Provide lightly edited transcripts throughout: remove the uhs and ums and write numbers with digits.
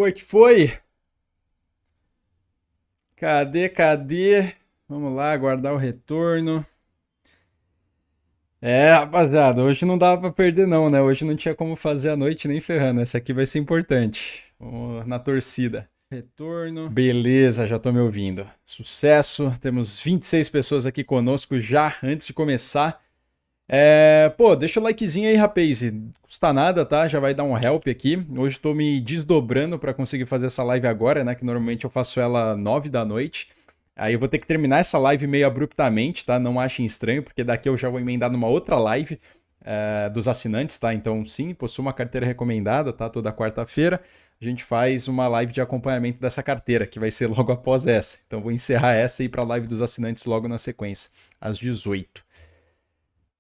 Oi, que foi? Cadê? Vamos lá, aguardar o retorno. Rapaziada, hoje não dava pra perder não, né? Hoje não tinha como fazer a noite nem ferrando. Essa aqui vai ser importante. Vamos na torcida. Retorno. Beleza, já tô me ouvindo. Sucesso. Temos 26 pessoas aqui conosco já antes de começar. Pô, deixa o likezinho aí, rapaz. Não custa nada, tá? Já vai dar um help aqui. Hoje tô me desdobrando pra conseguir fazer essa live agora, né? Que normalmente eu faço ela 9 da noite. Aí eu vou ter que terminar essa live meio abruptamente, tá? Não achem estranho, porque daqui eu já vou emendar numa outra live dos assinantes, tá? Então, sim, possui uma carteira recomendada, tá? Toda quarta-feira a gente faz uma live de acompanhamento dessa carteira, que vai ser logo após essa. Então, vou encerrar essa e ir pra live dos assinantes logo na sequência, às 18.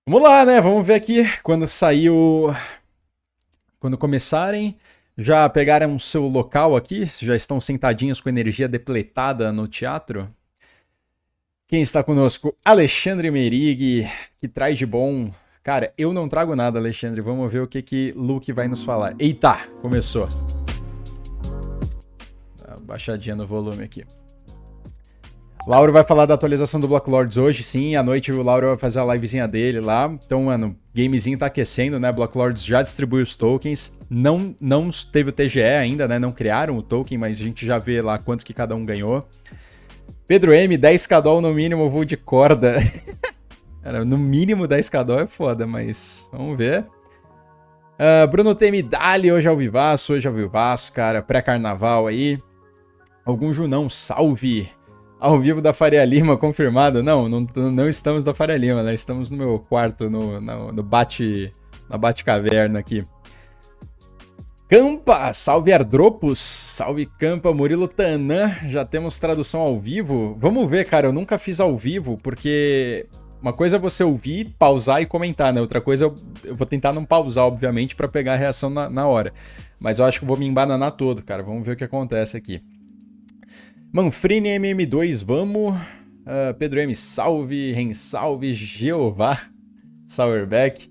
Vamos lá, né? Vamos ver aqui quando saiu. Quando começarem. Já pegaram o seu local aqui? Já estão sentadinhos com energia depletada no teatro? Quem está conosco? Alexandre Merig, que traz de bom. Cara, eu não trago nada, Alexandre. Vamos ver o que Luke vai nos falar. Eita, começou. Dá uma baixadinha no volume aqui. Lauro vai falar da atualização do Block Lords hoje, sim. À noite o Lauro vai fazer a livezinha dele lá. Então, mano, gamezinho tá aquecendo, né? Block Lords já distribui os tokens. Não teve o TGE ainda, né? Não criaram o token, mas a gente já vê lá quanto que cada um ganhou. Pedro M, 10k doll no mínimo, voo de corda. Cara, no mínimo 10k doll é foda, mas vamos ver. Bruno T, Dali, hoje ao vivaço, cara. Pré-carnaval aí. Algum Junão, salve. Ao vivo da Faria Lima, confirmado. Não estamos da Faria Lima, né? Estamos no meu quarto, na Bate-Caverna aqui. Campa, salve Airdropos, salve Campa, Murilo Tanã, já temos tradução ao vivo. Vamos ver, cara, eu nunca fiz ao vivo, porque uma coisa é você ouvir, pausar e comentar, né? Outra coisa eu vou tentar não pausar, obviamente, para pegar a reação na hora. Mas eu acho que eu vou me embananar todo, cara. Vamos ver o que acontece aqui. Manfrini MM2, vamos. Pedro M, salve. Ren, salve. Jeová, Sourback.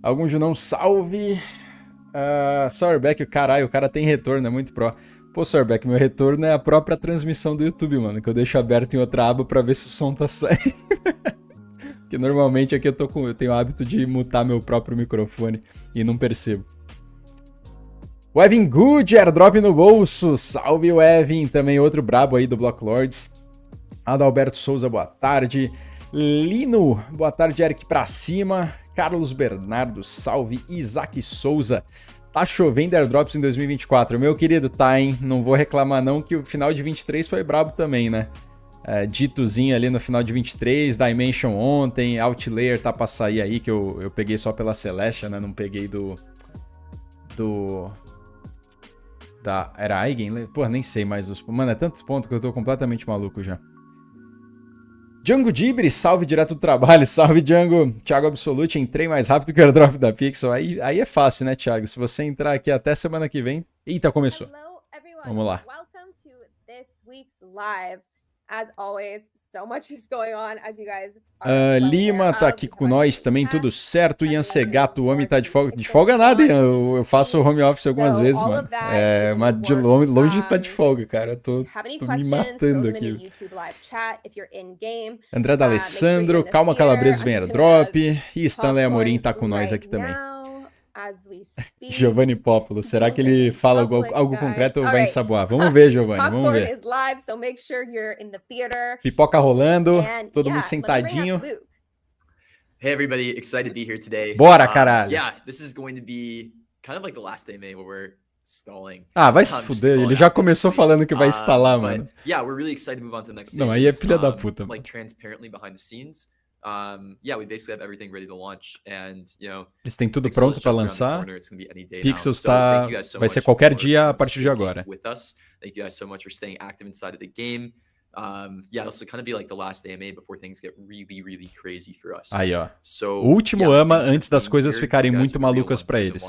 Algum Junão, salve. Sourback, caralho, o cara tem retorno, é muito pró. Pô, Sourback, meu retorno é a própria transmissão do YouTube, mano, que eu deixo aberto em outra aba pra ver se o som tá saindo. Porque normalmente aqui eu tenho o hábito de mutar meu próprio microfone e não percebo. O Evin Good, airdrop no bolso. Salve o Evin, também outro brabo aí do Block Lords. Adalberto Souza, boa tarde. Lino, boa tarde, Eric pra cima. Carlos Bernardo, salve. Isaac Souza, tá chovendo airdrops em 2024. Meu querido, tá, hein? Não vou reclamar não, que o final de 23 foi brabo também, né? Ditozinho ali no final de 23, Dimension ontem, Outlayer tá pra sair aí, que eu peguei só pela Celestia, né? Não peguei Era Eigen? Pô, nem sei mais os... Mano, é tantos pontos que eu tô completamente maluco já. Django Dibre, salve direto do trabalho, salve Django. Thiago Absolute, entrei mais rápido que o airdrop da Pixel. Aí é fácil, né, Thiago? Se você entrar aqui até semana que vem... Eita, começou. Vamos lá. Welcome to this week's live. As always, so much is going on, as you guys Lima tá aqui com nós também, tudo certo. Ian Segato, o homem tá de folga. De folga nada, Ian. Eu faço home office algumas vezes, mano. Mas de longe tá de folga, cara. Eu tô me matando aqui. André D'Alessandro, Calma Calabresa vem airdrop. E Stanley Amorim tá com nós aqui também. Giovanni Popolo, será que ele fala algo concreto ou vai ensaboar? Vamos ver, Giovanni, vamos ver. Pipoca rolando, todo mundo sentadinho. Hey everybody, excited to be here today. Bora, caralho. Yeah, this is going to be kind of like the last AMA where we're stalling. Vai se fuder, ele já começou falando que vai instalar, mano. Yeah, we're really excited to move on to the next stage. Não, aí é filha da puta. Like transparently behind the scenes. Yeah, we basically have everything ready to launch and, you know, eles têm tudo pronto para lançar. Pixels vai ser qualquer dia a partir de agora. Thank you guys so much for staying active inside of the game. Yeah, this will kind of be like the last AMA before things get really crazy for us. Aí, ó. O último ama antes das coisas ficarem muito malucas para eles.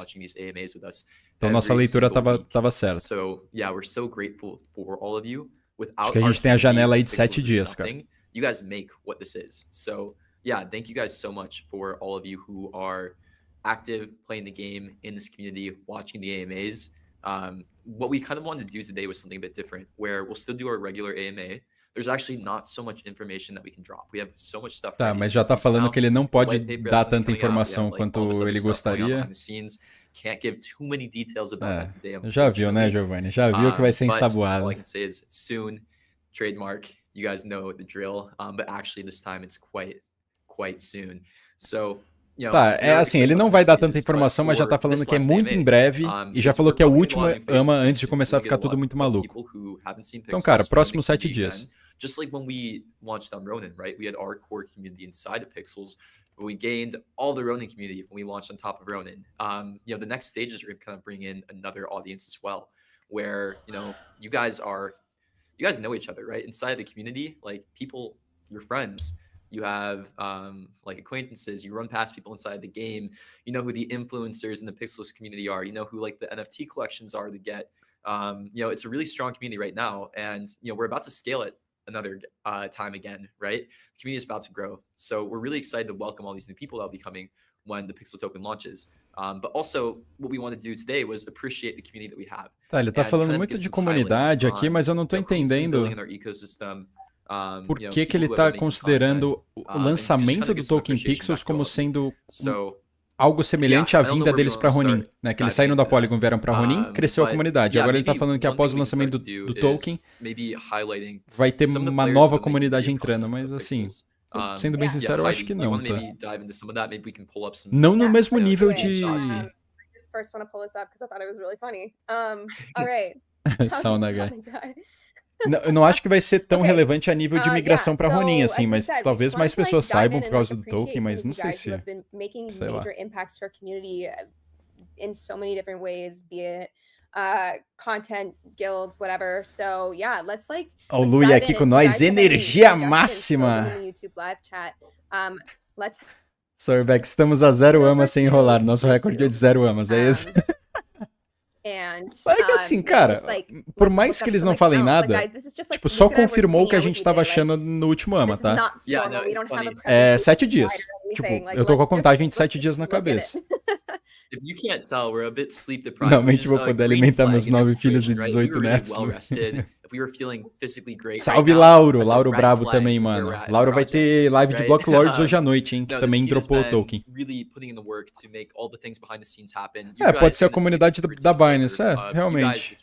Então nossa leitura tava certa. So, yeah, we're so grateful for all of you. Acho que a gente tem a janela aí de 7 dias, cara. You guys make what this is. So, yeah, thank you guys so much for all of you who are active, playing the game in this community, watching the AMAs. What we kind of wanted to do today was something a bit different, where we'll still do our regular AMA. There's actually not so much information that we can drop. We have so much stuff. Tá, mas já tá falando que ele não pode dar tanta informação quanto ele gostaria. Can't give too many details about that today. Já viu, né, Giovanni? Já viu que vai ser ensaboado. All I can say is soon, trademark. You guys know the drill. But actually this time it's quite soon. So, tá, é assim, ele não vai dar tanta informação, mas já tá falando que é muito em breve e já falou que é o último AMA antes de começar a ficar tudo muito maluco. Então, cara, próximos 7 dias. Just like when we launched on Ronin, right? We had our core community inside of Pixels. We gained all the Ronin community when we launched on top of Ronin. The next stages are going to kind of bring in another audience as well, where, you guys know each other, right? Inside of the community, like people, your friends, you have like acquaintances, you run past people inside the game, you know who the influencers in the Pixels community are, you know who like the NFT collections are to get. It's a really strong community right now, and we're about to scale it another time again, right? The community is about to grow. So we're really excited to welcome all these new people that will be coming when the Pixel token launches. But also, what we want to do today was appreciate the community that we have. Tá, ele tá falando muito de comunidade aqui, mas eu não tô entendendo por que que ele tá considerando o lançamento do token Pixels como sendo algo semelhante à vinda deles para Ronin, né? Que eles saíram da Polygon, vieram para Ronin, cresceu a comunidade. Agora ele tá falando que após o lançamento do token, vai ter uma nova comunidade entrando, mas assim, sendo bem sincero, eu acho que não, tá? Não no mesmo nível de... Sauna guy. Eu não acho que vai ser tão relevante a nível de migração para Ronin, assim, mas talvez mais pessoas saibam por causa do token, mas não sei se... Sei lá. Content, guilds, whatever. So yeah, let's like. O Lui aqui com nós, energia máxima. Sorbeck, estamos a 0 amas sem enrolar. Nosso recorde é de 0 amas, é esse. Mas é que assim, cara, por mais que eles não falem nada, tipo, só confirmou o que a gente tava achando no último AMA, tá? É 7 dias. Tipo, eu tô com a contagem de 7 dias na cabeça. Finalmente vou poder alimentar meus 9 filhos e 18 netos. Salve, Lauro! Lauro brabo também, mano. Lauro vai ter live de Block Lords hoje à noite, hein? Que também dropou o token. Pode ser a comunidade da Binance, realmente.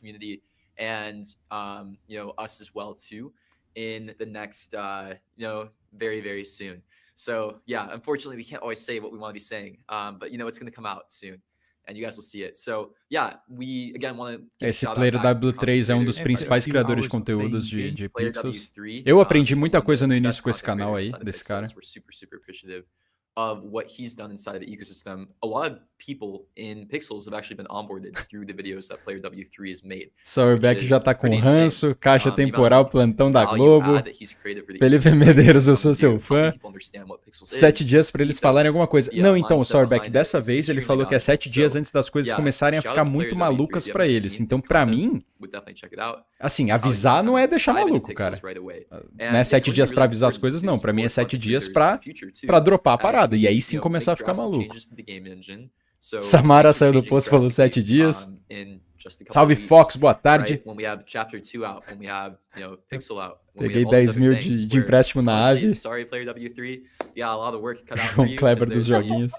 Very, very soon. So yeah, unfortunately, we can't always say what we want to be saying, but it's going to come out soon, and you guys will see it. So yeah, we again want to. Esse player W3 é um dos principais criadores de conteúdos de Pixels. Eu aprendi muita coisa no início com esse canal aí, desse cara. We're super appreciative of what he's done inside of the ecosystem. A lot of people in Pixels have actually been onboarded through the videos that Player W3 has made. Sourbeck já tá com ranço, caixa temporal, plantão da Globo. Felipe Medeiros, eu sou seu fã. 7 dias pra eles falarem alguma coisa. Não, então, o Sourbeck, dessa vez ele falou que é 7 dias antes das coisas começarem a ficar muito malucas pra eles. Então, pra mim, assim, avisar não é deixar maluco, cara. Não é 7 dias pra avisar as coisas, não. Pra mim é 7 dias pra dropar a parada. E aí sim começar a ficar maluco. Samara saiu do posto e falou 7 dias. Salve, Fox, boa tarde. Peguei 10 mil de empréstimo na Ave. João Kleber dos joguinhos.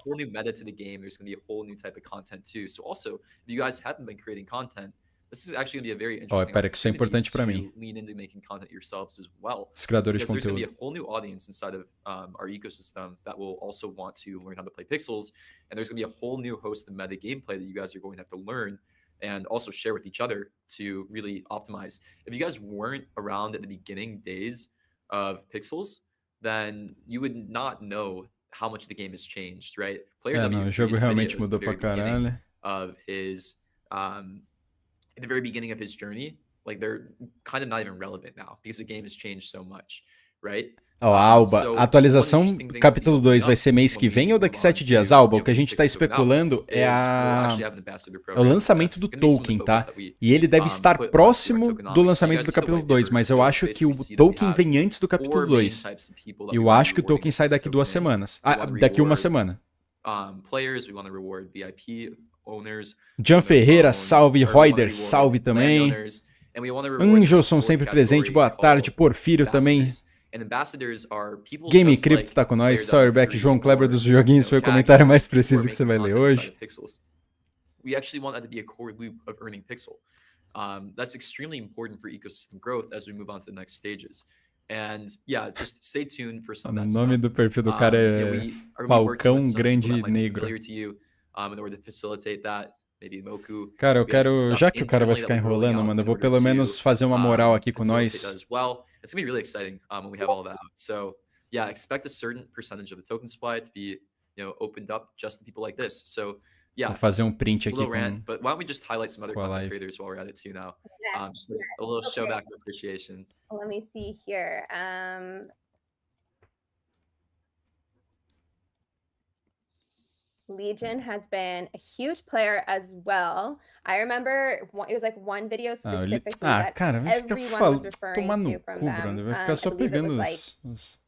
Pera, que isso é importante pra mim. Os criadores de conteúdo. And there's going to be a whole new host of meta gameplay that you guys are going to have to learn and also share with each other to really optimize. If you guys weren't around at the beginning days of Pixels, then you would not know how much the game has changed, right? Player W3's o jogo realmente mudou pra caralho. Of his, at the very beginning of his journey, like they're kind of not even relevant now because the game has changed so much, right? Alba, a atualização capítulo 2 vai ser mês que vem ou daqui 7 dias? Alba, o que a gente tá especulando é o lançamento do token, tá? E ele deve estar próximo do lançamento do capítulo 2, mas eu acho que o token vem antes do capítulo 2. Eu acho que o token sai daqui 2 semanas. Daqui 1 semana. Players, we want to reward VIP owners. John on their Ferreira, own, salve. or we wanna Roider, reward salve também. landowners, and we wanna reward this Angelson fourth sempre presente, category boa tarde. called Porfírio também. ambassadors. And ambassadors are people Game just Cripto like tá com nós. Player Sourback, 3 João Kleber or, dos joguinhos foi o Caggy, comentário mais who are preciso que você making vai ler content inside hoje. of pixels. We actually want that to be a core loop of earning pixel. That's extremely important for ecosystem growth as we move on to the next stages. And yeah, just stay tuned for some O of that nome stuff. do perfil do cara Yeah, é we are gonna be working Falcão with some people Grande that might be Negro. familiar to you, in order to facilitate that. Maybe Moku. Cara, eu We have some quero, stuff já que o cara vai internally that ficar we're rolling enrolando, out mano, eu in vou order pelo to, menos fazer uma moral aqui com facilitate nós. that as well. It's gonna be really exciting when we have all that out. So yeah, expect a certain percentage of the token supply to be, opened up just to people like this. So yeah, Vou fazer um print a aqui little com rant, but why don't we just highlight some other com a content live. creators while we're at it too now? Yes, Just yes. a little show Okay. back of appreciation. Let me see here. Legion has been a huge player as well. I remember it was like one video specifically that cara, vai ficar everyone was falando, referring tomar no to from cu, them. brother. Vai ficar só I believe it was pegando like os...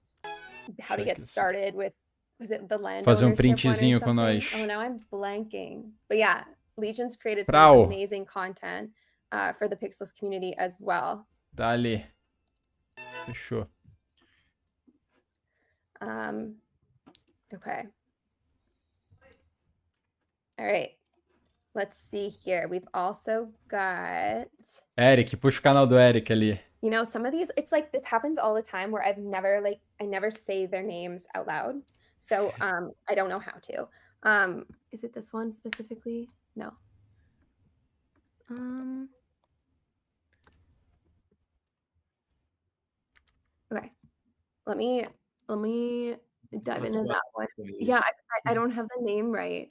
how to get cheques. started with, was it the land Fazer um ownership one or printzinho com something? nós. Oh, now I'm blanking. But yeah, Legion's created some Brau. amazing content for the Pixels community as well. Dali. Fechou. Okay. All right. Let's see here. We've also got, Eric, puxa o canal do Eric ali. some of these, it's like this happens all the time where I never say their names out loud. So I don't know how to. Is it this one specifically? No. Okay. Let me dive That's into what that one. for me. Yeah, I don't have the name right.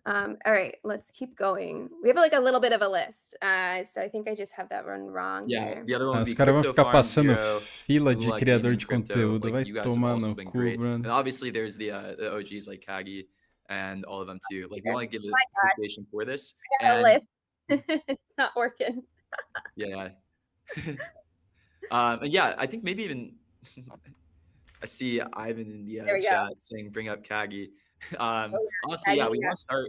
All right, let's keep going. We have like a little bit of a list. So I think I just have that one wrong Yeah, here. the other one would Os be caras vão Crypto ficar Farm, passando Zero, fila de Lula criador Gaming, de Crypto, conteúdo. like, Vai you guys have tomar also no been cu, great. And mano. obviously there's the OGs like Caggy and all of them too. Like we want to give my gosh. appreciation for this. I got a And list. It's not working. yeah. And yeah, I think maybe even I see Ivan in the There we go. chat saying bring up Caggy. Honestly, yeah, Caggy, we yeah, want to start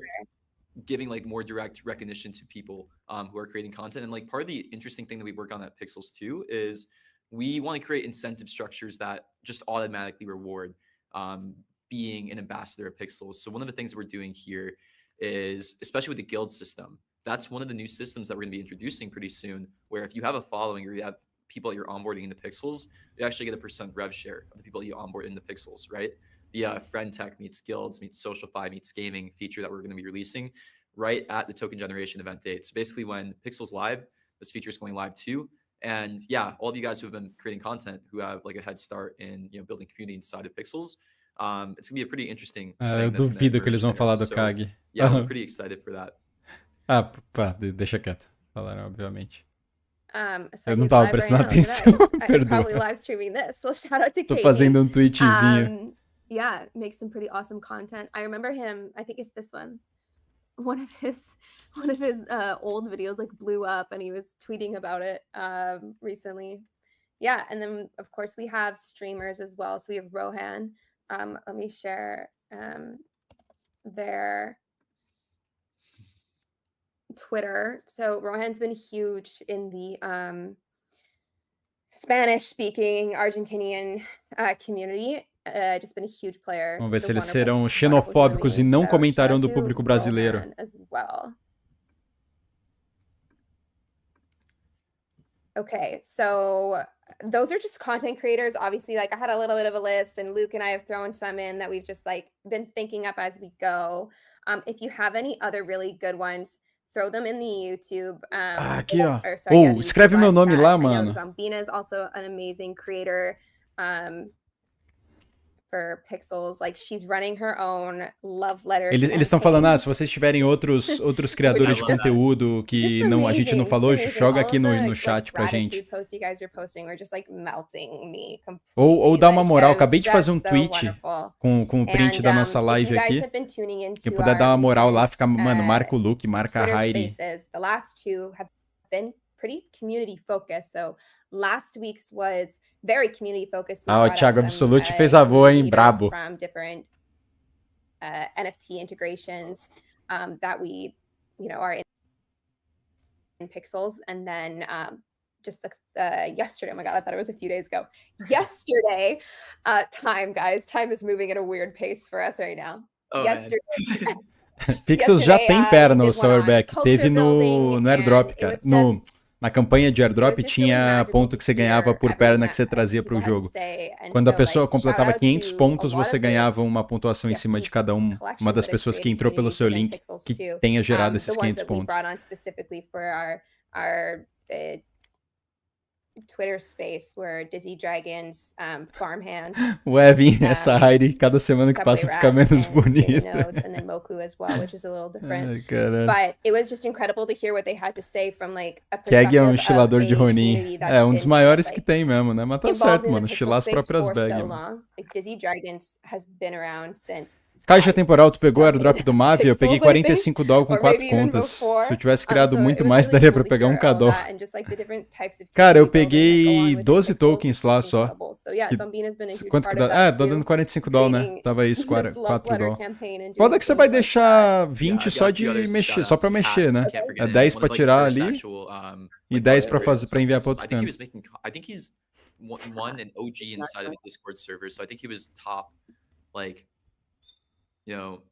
giving like more direct recognition to people who are creating content. And like part of the interesting thing that we work on at Pixels too is we want to create incentive structures that just automatically reward being an ambassador of Pixels. So one of the things that we're doing here is, especially with the guild system, that's one of the new systems that we're going to be introducing pretty soon, where if you have a following or you have people that you're onboarding into Pixels, you actually get a % rev share of the people you onboard into Pixels, right? The friend tech meets guilds meets socialify meets gaming feature that we're going to be releasing right at the token generation event date. So basically when Pixels live, this feature is going live too. And yeah, all of you guys who have been creating content who have like a head start in building community inside of Pixels, it's gonna be a pretty interesting thing Eu that's gonna duvido que eles emerge vão there. falar do So, Kag. yeah, we're pretty excited for that. Pá, deixa quieto. Falaram, obviamente. So Eu não he's tava live prestando right now, look at atenção, that. I'm probably perdoa. live streaming this. Well, shout out to Tô Katie. fazendo um tweetzinho. Yeah, makes some pretty awesome content. I remember him, I think it's this one. One of his old videos like blew up and he was tweeting about it recently. Yeah, and then of course we have streamers as well. So we have Rohan. Let me share their Twitter. So Rohan's been huge in the Spanish-speaking Argentinian community. Just been a huge player. Vamos ver Just se a eles wonderful, serão wonderful xenofóbicos e human não being. So comentarão shout do out público to brasileiro. Rohan as well. Okay, so those are just content creators. Obviously, like I had a little bit of a list, and Luke and I have thrown some in that we've just like been thinking up as we go. If you have any other really good ones, throw them in the YouTube. Aqui, ó. Or, sorry, yeah, the Escreve YouTube meu live nome chat. lá, I know mano. Zombina is also an amazing creator. For Pixels, like she's running her own love letter. Eles estão falando, se vocês tiverem outros criadores de conteúdo que não, a gente não falou, joga aqui no chat pra gente. Ou dá uma moral, acabei de fazer um tweet com o print da nossa live aqui. Quem puder dar uma moral lá, fica, mano, marca o Luke, marca a Heidi. The last two have been pretty community focused. So last week's was very community focused. O Thiago Absolute fez a boa, hein? Brabo. From different NFT integrations that we you know, are in pixels. And then just yesterday, oh my God, I thought it was a few days ago. Yesterday, time is moving at a weird pace for us right now. Oh, Yesterday. Pixels já tem perna no Sourback. Teve no Airdrop, cara. Na campanha de Airdrop tinha ponto que você ganhava por perna que você trazia para o jogo. Quando a pessoa completava 500 pontos, você ganhava uma pontuação em cima de cada uma das pessoas que entrou pelo seu link que tenha gerado esses 500 pontos. Twitter space where Dizzy Dragons farmhand. O Evan, essa Heidi, cada semana que passa fica menos bonita. And then Moku as well, which is a little different. Ai, caralho. But it was just incredible to hear what they had to say from like a Keg é um estilador de Ronin. É um dos maiores que tem mesmo, né? Mas tá certo, mano. Estilar as próprias bags. Like Dizzy Dragons has been around since. Caixa temporal, tu pegou o airdrop do Mavi, eu peguei 45 dólares com 4 contas. Se eu tivesse criado muito mais, daria pra pegar um K-Doll. Cara, eu peguei 12 tokens lá só. Quanto que dá? Ah, tá dando 45 dólares, né? Tava isso, 4 dólares. Pode que você vai deixar 20 só de mexer, só pra mexer, né? É 10 pra tirar ali e 10 pra enviar pra outro canto. I think he's one an OG inside of the Discord server, so I think he was top, like, you know,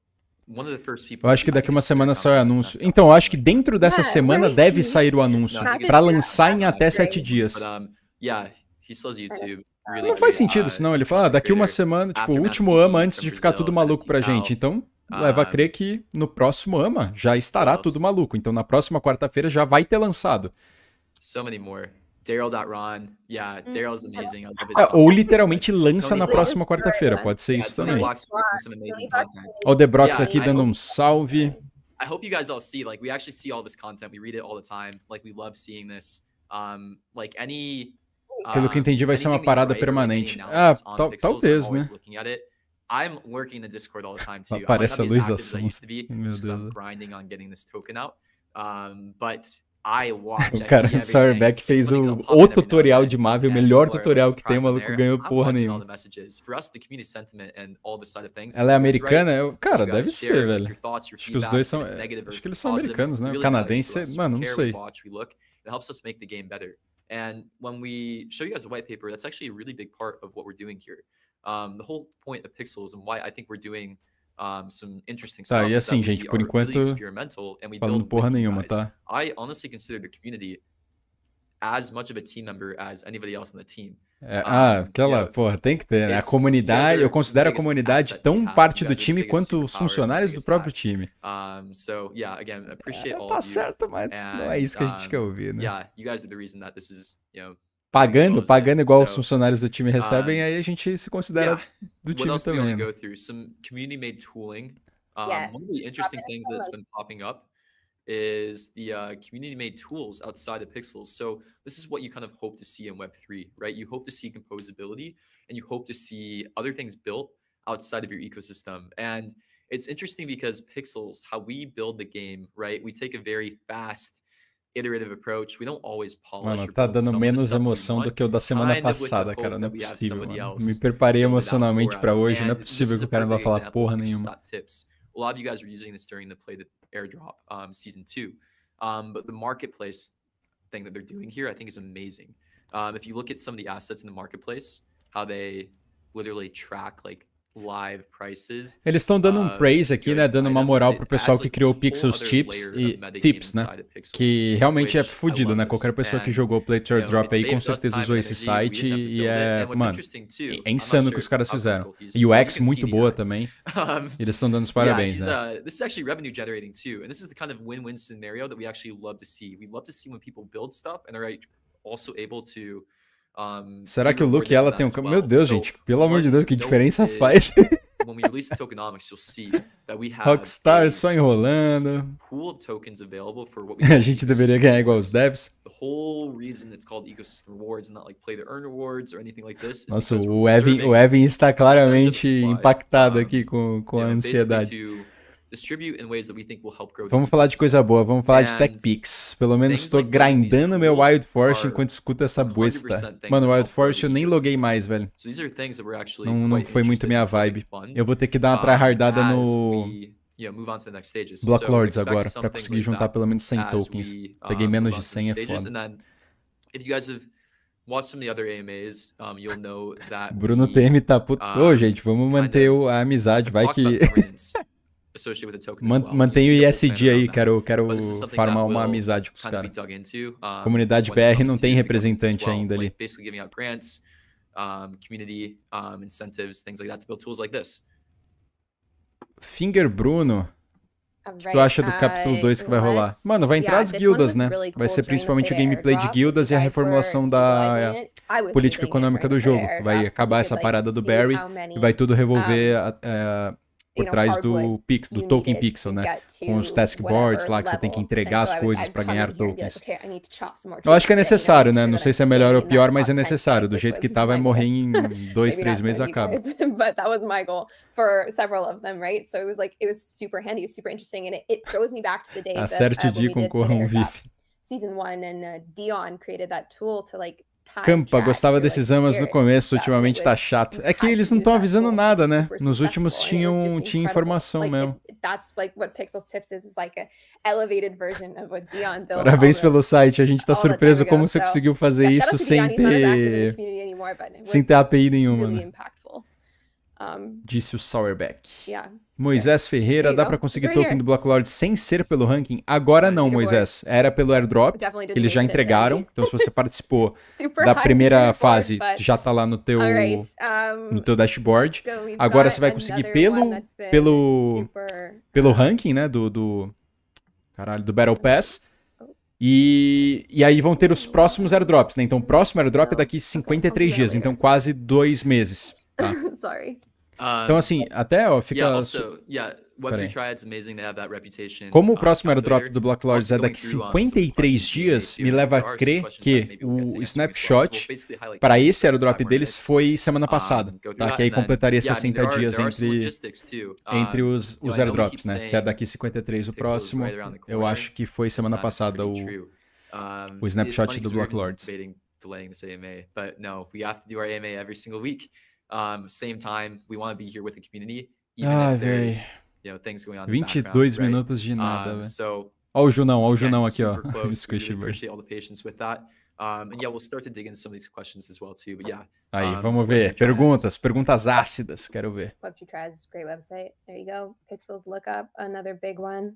one of the first people. Eu acho que daqui uma semana sai o anúncio. Então, eu acho que dentro dessa semana deve sair o anúncio pra lançar em até 7 dias. Não faz sentido, senão ele fala, daqui uma semana, tipo, o último AMA antes de ficar tudo maluco pra gente. Então, leva a crer que no próximo AMA já estará tudo maluco. Então, na próxima quarta-feira já vai ter lançado. So many more. Daryl.ron, yeah, Daryl's amazing. Ou literalmente lança na próxima quarta-feira, pode ser isso também. Ó, o The Brox aqui dando um salve. I hope you guys all see, like, we actually see all this content, we read it all the time, like, we love seeing this. Like, any... Pelo que entendi, vai ser uma parada permanente. Ah, talvez, né? I'm lurking in the Discord all the time, too. Aparece a Luísa Sons. Meu Deus. I'm grinding on getting this token out. But... O cara do Sourback fez o tutorial de Mavi, o melhor tutorial que tem, o maluco ganhou porra nenhuma. Ela é americana? Cara, deve ser, velho. Acho que os dois são... Acho que eles são americanos, né? O canadense, mano, não sei. And when we show you guys the white paper, that's actually a really big part of what we're doing here. The whole point of Pixels and why I think we're doing some interesting stuff. Tá, e assim, gente, por enquanto, falando porra nenhuma, tá? I honestly consider the community as much of a team member as anybody else on the team. Aquela, porra, tem que ter, né? A comunidade, eu considero a comunidade tão parte do time quanto os funcionários do próprio time. So, yeah, again, appreciate all tá certo, mas não é isso que a gente quer ouvir, né? Yeah, you guys are the reason that this is, you know, pagando igual os funcionários do time recebem, aí a gente se considera do time também. Go through some community-made tooling. One of the interesting things that's been popping up is the community-made tools outside of Pixels. So this is what you kind of hope to see in Web3, right? You hope to see composability, and you hope to see other things built outside of your ecosystem. And it's interesting because Pixels, how we build the game, right? We take a very fast, iterative approach. We don't always polish. Mano, tá dando menos emoção do que o da semana passada, cara. Não é possível, mano. Me preparei emocionalmente pra hoje. Não é possível que o cara não vai falar porra nenhuma. A lot of you guys were using this during the Play the Airdrop season 2. But the marketplace thing that they're doing here, I think is amazing. If you look at some of the assets in the marketplace, how they literally track like live prices. Eles estão dando um praise aqui, né, dando uma moral pro pessoal que criou Pixels Tips, né, que realmente é fudido, né, qualquer pessoa que jogou Play to Airdrop aí com certeza usou esse site e mano, é insano o que os caras fizeram. UX muito boa também, eles estão dando os parabéns, né. This is actually revenue generating too, and this is the kind of win-win scenario that we actually love to see. We love to see when people build stuff and are also able to será que o Luke e ela tem um... Meu Deus, gente, pelo amor de Deus, que diferença faz? Rockstar só enrolando. A gente deveria ganhar igual os devs. Nossa, o Evan está claramente impactado aqui com a ansiedade. Vamos falar de coisa boa, vamos falar de TechPix. Pelo menos estou grindando meu Wild Force enquanto escuto essa buesta. Mano, Wild Force eu nem loguei mais, velho. Não foi muito minha vibe. Eu vou ter que dar uma tryhardada move on to the next stages. Block Lords expect agora, some pra things conseguir like juntar that pelo menos 100 as tokens. we, Peguei menos move de on to 100, the é stages. foda. And then, if you guys have watched some of the other AMAs, you'll know that Bruno we, TM tá puto. Ô, gente, vamos kind manter of a amizade, vai talk about que... governance associated with the token as well. Mantém o You'll see a whole ISD plan aí, around that. quero But this is something farmar that uma will amizade com os kind of be caras. dug into, Comunidade when it BR comes não to tem the governance as representante well, ainda ali. like basically giving out grants, community incentives, things like that to build tools like this. Finger Bruno, o que tu acha do capítulo 2 que vai rolar? Mano, vai entrar as guildas, né? Vai ser principalmente o gameplay de guildas e a reformulação da política econômica do jogo. Vai acabar essa parada do Barry e vai tudo revolver por trás do token pixel, né? Com os task boards lá que você tem que entregar as coisas para ganhar tokens. Eu acho que é necessário, né? Não sei se é melhor ou pior, mas é necessário. Do jeito que tá, vai morrer em 2, 3 meses acaba. But that was my goal for several of them, right? So it was super handy, it was super interesting, and it throws me back to the days Acerte de concorra VIF. Season 1 and Dion created that tool to like Campa, gostava desses amas no começo, ultimamente tá chato. É que eles não estão avisando nada, né? Nos últimos tinha informação mesmo. Parabéns pelo site, a gente tá surpreso como você conseguiu fazer isso sem ter API nenhuma, né? Disse o Sourback. Moisés Ferreira, dá pra conseguir token do Block Lord sem ser pelo ranking? Agora não, Moisés. Era pelo Airdrop, que eles já entregaram. Então se você participou da primeira fase, já tá lá no teu dashboard. Agora você vai conseguir pelo ranking, né, do Battle Pass. E aí vão ter os próximos airdrops, né? Então o próximo airdrop é daqui 53 dias, então quase 2 meses. Tá? Sorry. Então, assim, até ó, fica. Como o próximo airdrop do Block Lords é daqui 53 dias, me leva a crer que o snapshot para esse airdrop deles foi semana passada, tá? Que aí completaria 60 dias entre os airdrops, né? Se é daqui 53 o próximo, eu acho que foi semana passada o snapshot do Block Lords. Same time, we want to be here with the community, even if there's, things going on in the background, 22 minutos de nada, velho. Ó o Junão aqui, ó. Really appreciate all the patience with that. And we'll start to dig into some of these questions as well too. But aí, vamos ver. Perguntas ácidas, quero ver. Web2 Triads, great website. There you go. Pixels Lookup, another big one.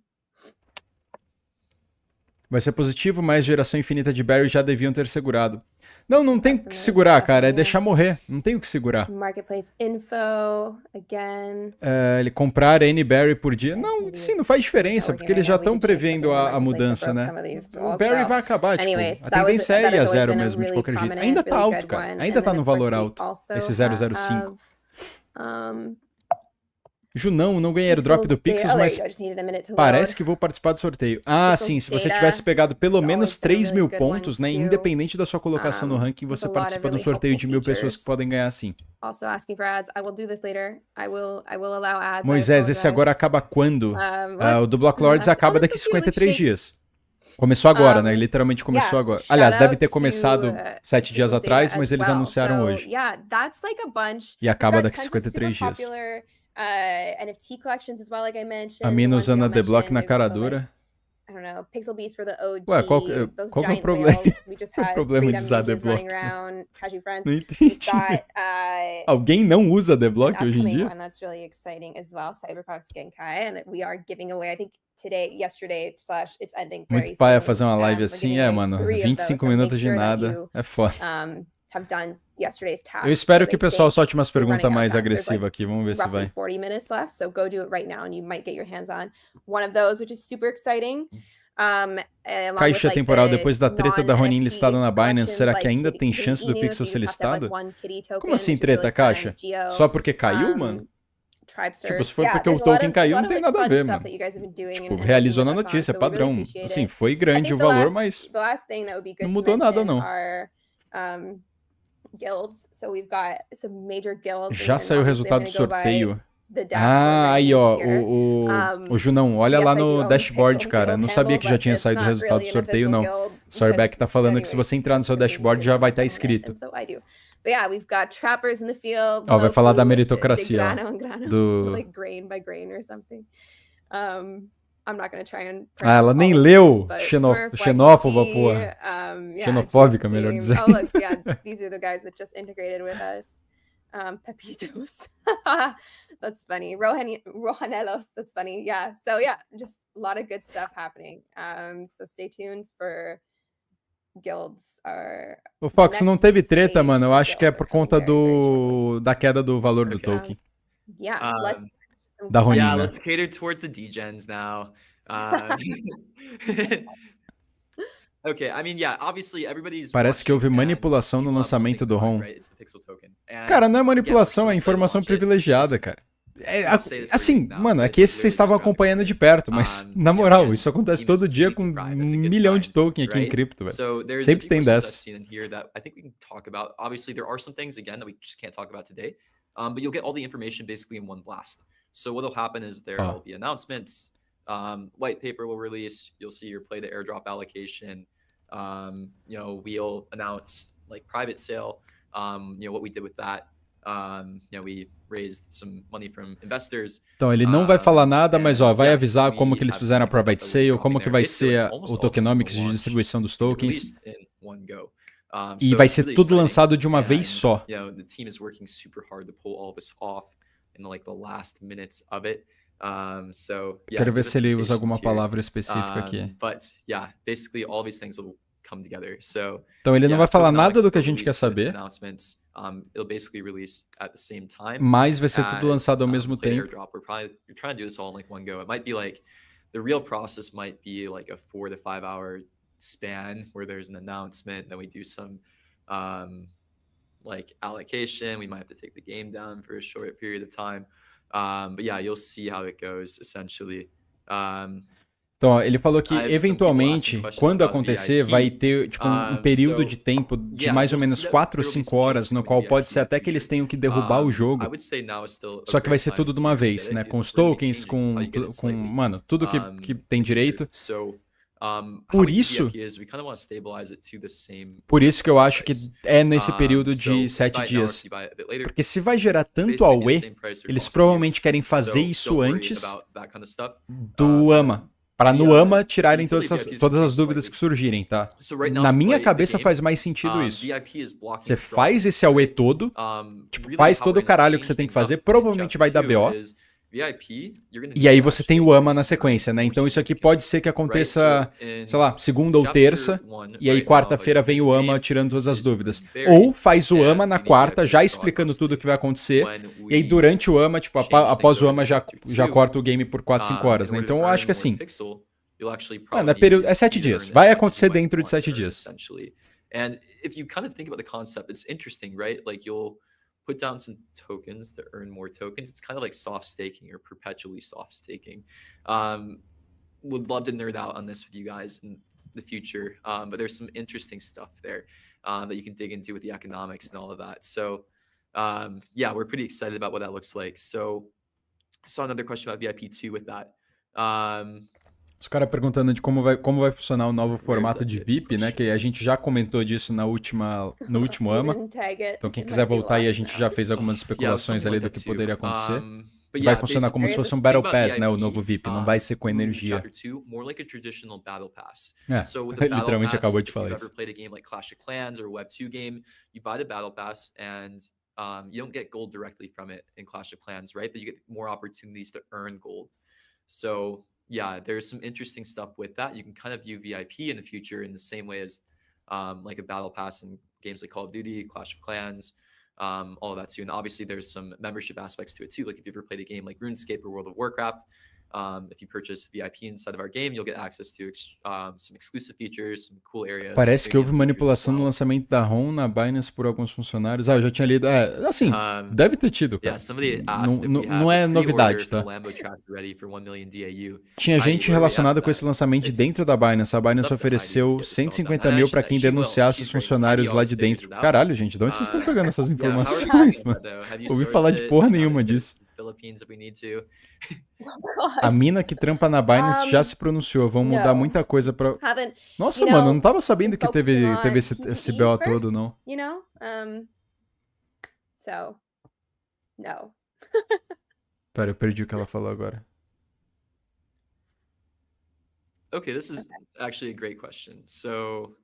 Vai ser positivo, mas geração infinita de Barry já deviam ter segurado. Não tem o que segurar, cara. É deixar morrer. Não tem o que segurar. Marketplace info, again. Ele comprar N Barry por dia. Não, sim, não faz diferença, porque eles já estão prevendo a mudança, né? O Barry vai acabar, tipo, a tendência é ir a zero mesmo, de qualquer jeito. Ainda tá alto, cara. Ainda tá no valor alto, esse 005. Junão, não ganhei airdrop do Pixels, mas parece que vou participar do sorteio. Ah, sim, se você tivesse pegado pelo menos 3.000 pontos, né, independente da sua colocação no ranking, você participa do sorteio de 1.000 pessoas que podem ganhar sim. Moisés, esse agora acaba quando? O do Block Lords acaba daqui 53 dias. Começou agora, né? Literalmente começou agora. Aliás, deve ter começado 7 dias atrás, mas eles anunciaram hoje. E acaba daqui 53 dias. NFT collections as well, like I mentioned. A mina usando a The Block na cara dura. I don't know, Pixel Beast for the OG. Ué, qual que é o problema? O problema de usar The Block? Não entendi. Alguém não usa The Block hoje em dia? That's really exciting as well. Cyberpunk's Genkai, and we are giving away, I think yesterday / it's ending very Muito paia fazer uma live assim, mano. 25 minutos de nada. É foda. Eu espero que o pessoal solte umas perguntas mais agressivas aqui. Vamos ver se vai. 40 minutes left, so go do it right now and you might get your hands on one of those, which is super exciting. Caixa temporal depois da treta da Ronin listada na Binance, será que ainda tem chance do Pixel ser listado? Como assim treta, Caixa? Só porque caiu, mano? Tipo, se foi porque o token caiu, não tem nada a ver, mano. Tipo, realizou na notícia, padrão. Assim, foi grande o valor, mas não mudou nada, não. Já saiu o resultado do sorteio. Ah, aí ó, o Junão, olha lá no dashboard, cara. Não sabia que já tinha saído o resultado do sorteio, não. Sorbeck tá falando que se você entrar no seu dashboard já vai estar escrito. Ó, vai falar da meritocracia, ó, do... I'm not going to try and Ah, ela pronounce nem all of leu. these, but Smurf, Xenófoba, YPG, porra. yeah, Xenofóbica, Juice melhor Team. dizendo. Oh, look, yeah, these are the guys that just integrated with us. Pepitos. That's funny. Rojanelos. That's funny. Yeah. So yeah, just a lot of good stuff happening. So stay tuned for guilds. O Fox, não next teve treta, stage mano. Eu of acho que é guilds por are coming conta very, very shortly. da queda do valor do Okay. token. Yeah. Let's Da Ronin, Yeah, né? let's cater towards the degens now. Okay, I mean, yeah, obviously everybody's Parece que houve watching and manipulação no people have one lançamento thing do in mind, RON. right? It's the pixel token. And Cara, não é again, we're manipulação, so é excited to informação launch it. privilegiada, It's cara. Let's say this right Assim, now, mano, é right? que It's esse like vocês estavam literally just around the acompanhando corner. de perto, mas na You know, moral, again, isso acontece team is todo dia sleeping com deprived. That's a good milhão de sign, token aqui em right? cripto, velho. So there's a Sempre few tem questions I've dessas. seen in here that I think we can talk about. Obviously, there are some things again that we just can't talk about today, but you'll get all the information basically in one blast. So what'll happen is there will be announcements. White paper will release. You'll see your play the airdrop allocation. You know, we'll announce like private sale. You know what we did with that. You know, we raised some money from investors. Então, ele não vai falar nada, mas ó, vai yeah, avisar we como que eles have fizeram a some private stuff that sale, we'll be como dropping que there. vai Basically, ser like, almost o all the tokenomics de launch distribuição dos will be tokens. released in one go. E So vai it's ser really tudo exciting. lançado de uma vez And, só. you know, the team is working super hard to pull all this off in like the last minutes of it. So yeah, Quero ver give us se ele some usa alguma patience here. palavra específica aqui. But yeah, basically all these things will come together. So Então ele não vai falar nada tokenomics do que a will gente quer release saber, announcements. It'll basically release at the same time mas vai ser tudo as, lançado ao mesmo play the tempo. airdrop. You're trying to do this all in like one go. It might be like the real process might be like a 4 to 5 hour span where there's an announcement, then we do some like allocation. We might have to take the game down for a short period of time. But yeah, you'll see how it goes essentially. Então, ó, ele falou que I have some people eventualmente, asking questions quando about acontecer, VIP. vai ter tipo um período So, de tempo de yeah, mais ou you'll menos see that 4 ou there will be 5 some horas, changes no coming qual to pode VIP ser in the até que eles future. tenham que derrubar o I jogo. would say now is still a Só que vai great ser time tudo de to uma get vez, it, né? Com because os we're gonna be tokens, changing how you get it com slightly, mano, tudo que tem direito. So, how Por we do isso, VIP is we kind of want to stabilize it to the same por isso que eu acho que price. é nesse período So de if you 7 buy it now or dias. if you buy it a bit later, Porque se vai gerar tanto basically be the AUE, same price or eles cost to you. provavelmente querem fazer So isso don't worry antes about that kind of stuff. do AMA. Para no AMA tirarem utility todas VIP is as changed dúvidas slightly. que surgirem, tá? So right now Na to minha play the cabeça game, faz mais sentido isso. VIP is blocking Você drop. faz esse AUE todo, tipo, Really faz how todo we're o gonna caralho que change você tem que things up fazer, in provavelmente chapter vai dar 2 BO. is VIP, you're gonna E need aí to você tem actually o AMA na sooner sequência, né? more Então isso aqui significantly, pode ser que right? So aconteça, in sei lá, segunda ou chapter terça, 1 e aí right now, how you quarta-feira play vem the o AMA game tirando todas as is you dúvidas. bury, Ou faz o AMA and na you need quarta, VIP já to explicando tudo o automatically. que vai acontecer, When e aí we durante o AMA, tipo, change após things o over AMA to já chapter 2, corta o game por 4, 5 horas, in né? order to Então eu acho earn que more assim, pixel, you'll actually mano, probably é 7 need to dias. earn as Vai much as you acontecer might dentro de want 7 to earn, dias. essentially. And if you kind of think about the concept, it's interesting, right? Like you'll put down some tokens to earn more tokens. It's kind of like soft staking or perpetually soft staking. Would love to nerd out on this with you guys in the future, but there's some interesting stuff there that you can dig into with the economics and all of that. So yeah, we're pretty excited about what that looks like. So I saw another question about VIP2 with that. Os caras perguntando de como vai funcionar o novo formato de VIP, né? Que a gente já comentou disso no último AMA. Então quem quiser voltar aí, a gente já fez algumas especulações ali do que poderia acontecer. E vai funcionar como se fosse um Battle Pass, né? O novo VIP, não vai ser com energia. É, literalmente acabou de falar isso. You don't get gold directly from it in Clash of Clans, right? But you get more opportunities to earn gold. So yeah, there's some interesting stuff with that. You can kind of view VIP in the future in the same way as like a battle pass in games like Call of Duty, Clash of Clans, all of that too. And obviously there's some membership aspects to it too. Like if you've ever played a game like RuneScape or World of Warcraft, if you purchase VIP inside of our game, you'll get access to some exclusive features, some cool areas. Parece que houve manipulação no lançamento da RON na Binance por alguns funcionários. Ah, eu já tinha lido. É, assim, deve ter tido, cara. Não é novidade, tá? Tinha gente relacionada com esse lançamento dentro da Binance. A Binance ofereceu 150 mil pra quem denunciasse os funcionários lá de dentro. Caralho, gente, de onde vocês estão pegando essas informações, mano? Ouvi falar de porra nenhuma disso. A mina que trampa na Binance já se pronunciou. Vão mudar muita coisa pra... Nossa, mano, eu não tava sabendo que teve esse BO todo, não. You know? So, no. Pera, eu perdi o que ela falou agora. Okay, this is actually a great question. So,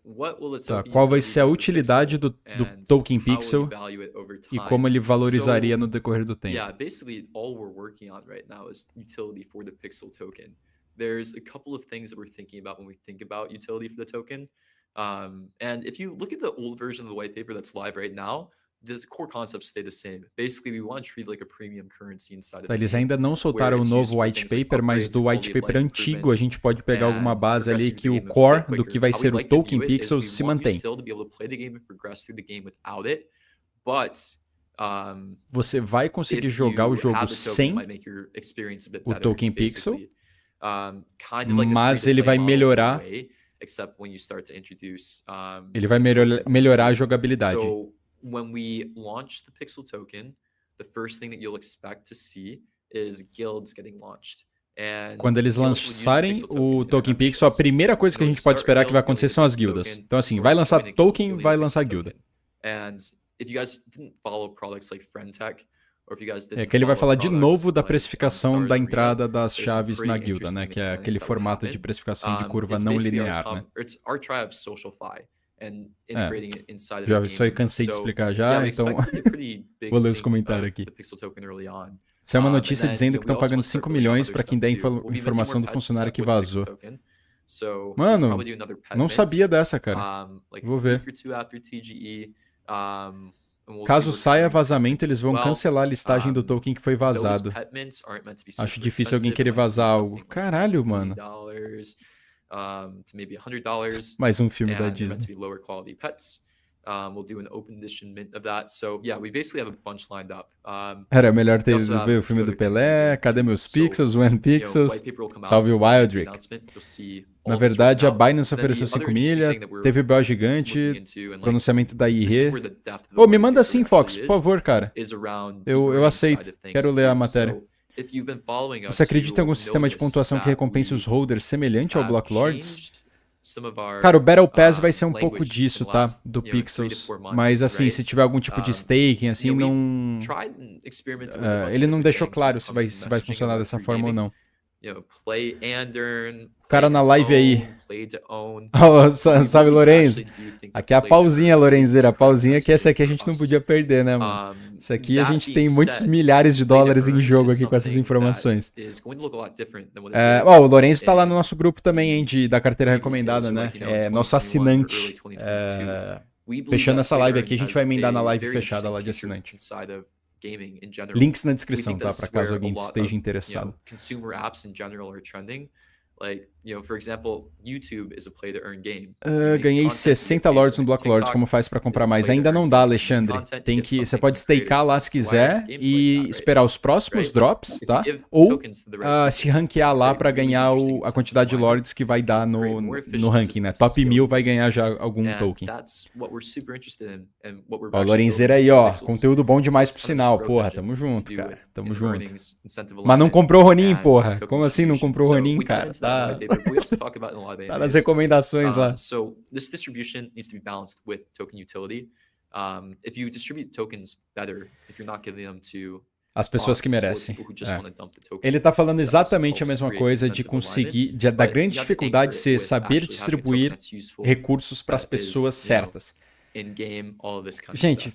what will the Tá, token qual vai utility ser a do the utilidade pixel do and token how will you pixel value it over e como time? ele valorizaria So, no decorrer do tempo? yeah, basically all we're working on right now is utility for the pixel token. There's a couple of things that we're thinking about when we think about utility for the token. And if you look at the old version of the white paper that's live right now, the core concepts stay the same. Basically, we want to treat like a premium currency inside of Tá, the eles game, ainda não where soltaram o it's used novo for white things like paper, mas upgrades, do white quality of paper life antigo a improvements, gente pode pegar alguma and base ali progressing que through the o game a core bit do que quicker. vai How ser we'd o like to token view it is pixel we se want you mantém. still to be able to play the game and progress through the game without it, but Você vai conseguir if jogar o you jogo have the token, it sem might make your experience a bit o better, token pixel, basically. Kind of like a mas ele free-to-play vai model in a melhorar, way, except when you start to introduce ele vai tokens melhorar a into it. jogabilidade. So when we launch the pixel token, the first thing that you'll expect to see is guilds getting launched. And Quando eles guilds will use the lançarem pixel o token in their token pixel, a memberships. primeira coisa In que a order gente to pode start a esperar que vai guild, you'll acontecer need a são as pixel guildas. token. Então assim, In vai order to lançar join a guild, token, you'll need vai a lançar pixel guilda. token. And if you guys didn't follow products like Friendtech, or if you guys É didn't que ele vai follow falar de products novo da like precificação Stars da Arena, entrada das there's some chaves na pretty guilda, né? interesting Que é aquele mechanics that will formato de happen. precificação de curva It's não basically linear, né? it's our tribe SocialFi and É, integrating it inside of já the isso aí game. cansei de So explicar yeah, já, we então expect to see a pretty big vou ler os sync comentários of aqui. the pixel token early on. Isso é uma And notícia then, dizendo que we estão also pagando want to start 5 building out milhões other para quem stuff der too. We'll be minting informação more do pets funcionário que with the vazou. pixel token. So we'll Mano, probably do another pet não mint, sabia dessa, cara. like Vou a ver. week or two after TGE. And we'll be Caso working saia on new pet vazamento, mints eles as vão well. cancelar a listagem do token que foi Those vazado. pet mints aren't meant to be Acho super difícil alguém expensive. It querer might be vazar algo. something like Caralho, mano. $50 to maybe $100. Mais um filme da And they're meant to Disney. be lower quality pets. We'll do an open edition mint of that. So yeah, we basically have a bunch lined up. Era melhor we ter also have ver a o filme few do other things Pelé. ongoing Cadê too. meus So, pixels? One pixels. white paper will come out, Salve o we'll make the Wildrick. announcement. You'll see Na all this verdade, a written out. Binance Then the ofereceu other 5 interesting milha, thing that we're teve BO looking gigante, into, and like pronunciamento da this is IRE. where the depth of the Ô, me white manda paper sim, actually Fox, por is, favor, cara. is around the Eu earning aceito. side of things Quero ler a too. matéria. So, if you've been following us, Você acredita em algum you'll sistema de notice pontuação que that recompense os we holders semelhante ao have Block Lords? changed some of our Cara, o Battle Pass vai ser um pouco language disso, in the tá? last, Do 3 to Pixels. 4 months, Mas assim, right? se tiver algum tipo de staking, assim, we've não. tried and experimented with a bunch Ele of não different deixou things when claro it se comes vai, to se vai messaging funcionar and dessa Web3 forma ou gaming. não. Play and earn, Cara play na to live aí. own, play to own. Oh, salve, Lorenzo. Actually do think Aqui é a play to earn pausinha, is Lorenzeira. A the correct pausinha que essa messaging aqui a for gente não us. podia perder, né, mano? Isso aqui a That gente being tem muitos said, milhares de play to dólares em earn jogo is aqui com essas something that informações. is going to look a lot different than what it É, did ó, o Lorenzo tá lá no in nosso grupo também, hein, da carteira previous recomendada, days, né? like, É nosso 2021 or assinante. early 2022. We believe Fechando that essa play to live earn aqui, a gente has vai emendar na a live very fechada interesting lá de future assinante. inside of gaming in general. Links na We descrição, think tá? this Pra is caso where a alguém lot esteja of, interessado. consumer apps in general are trending. Like, for example, YouTube is a play to earn game. Ganhei 60 lords no Block Lords, como faz pra comprar mais? Ainda não dá, Alexandre. Tem que, você pode stakear lá se quiser e esperar os próximos drops, tá? Ou se ranquear lá pra ganhar a quantidade de lords que vai dar no ranking, né? Top 1000 vai ganhar já algum token. Ó, Lorenzeira aí, ó. Conteúdo bom demais pro sinal. Porra, tamo junto, cara. Tamo junto. Mas não comprou Ronin, porra. Como assim não comprou Ronin, cara? Tá nas recomendações lá. So this distribution needs to be balanced with token utility. If you distribute tokens better, if you're not giving them to as pessoas que merecem. Ele tá falando exatamente a mesma coisa de conseguir, da grande dificuldade de ser saber distribuir recursos para as pessoas certas. Gente,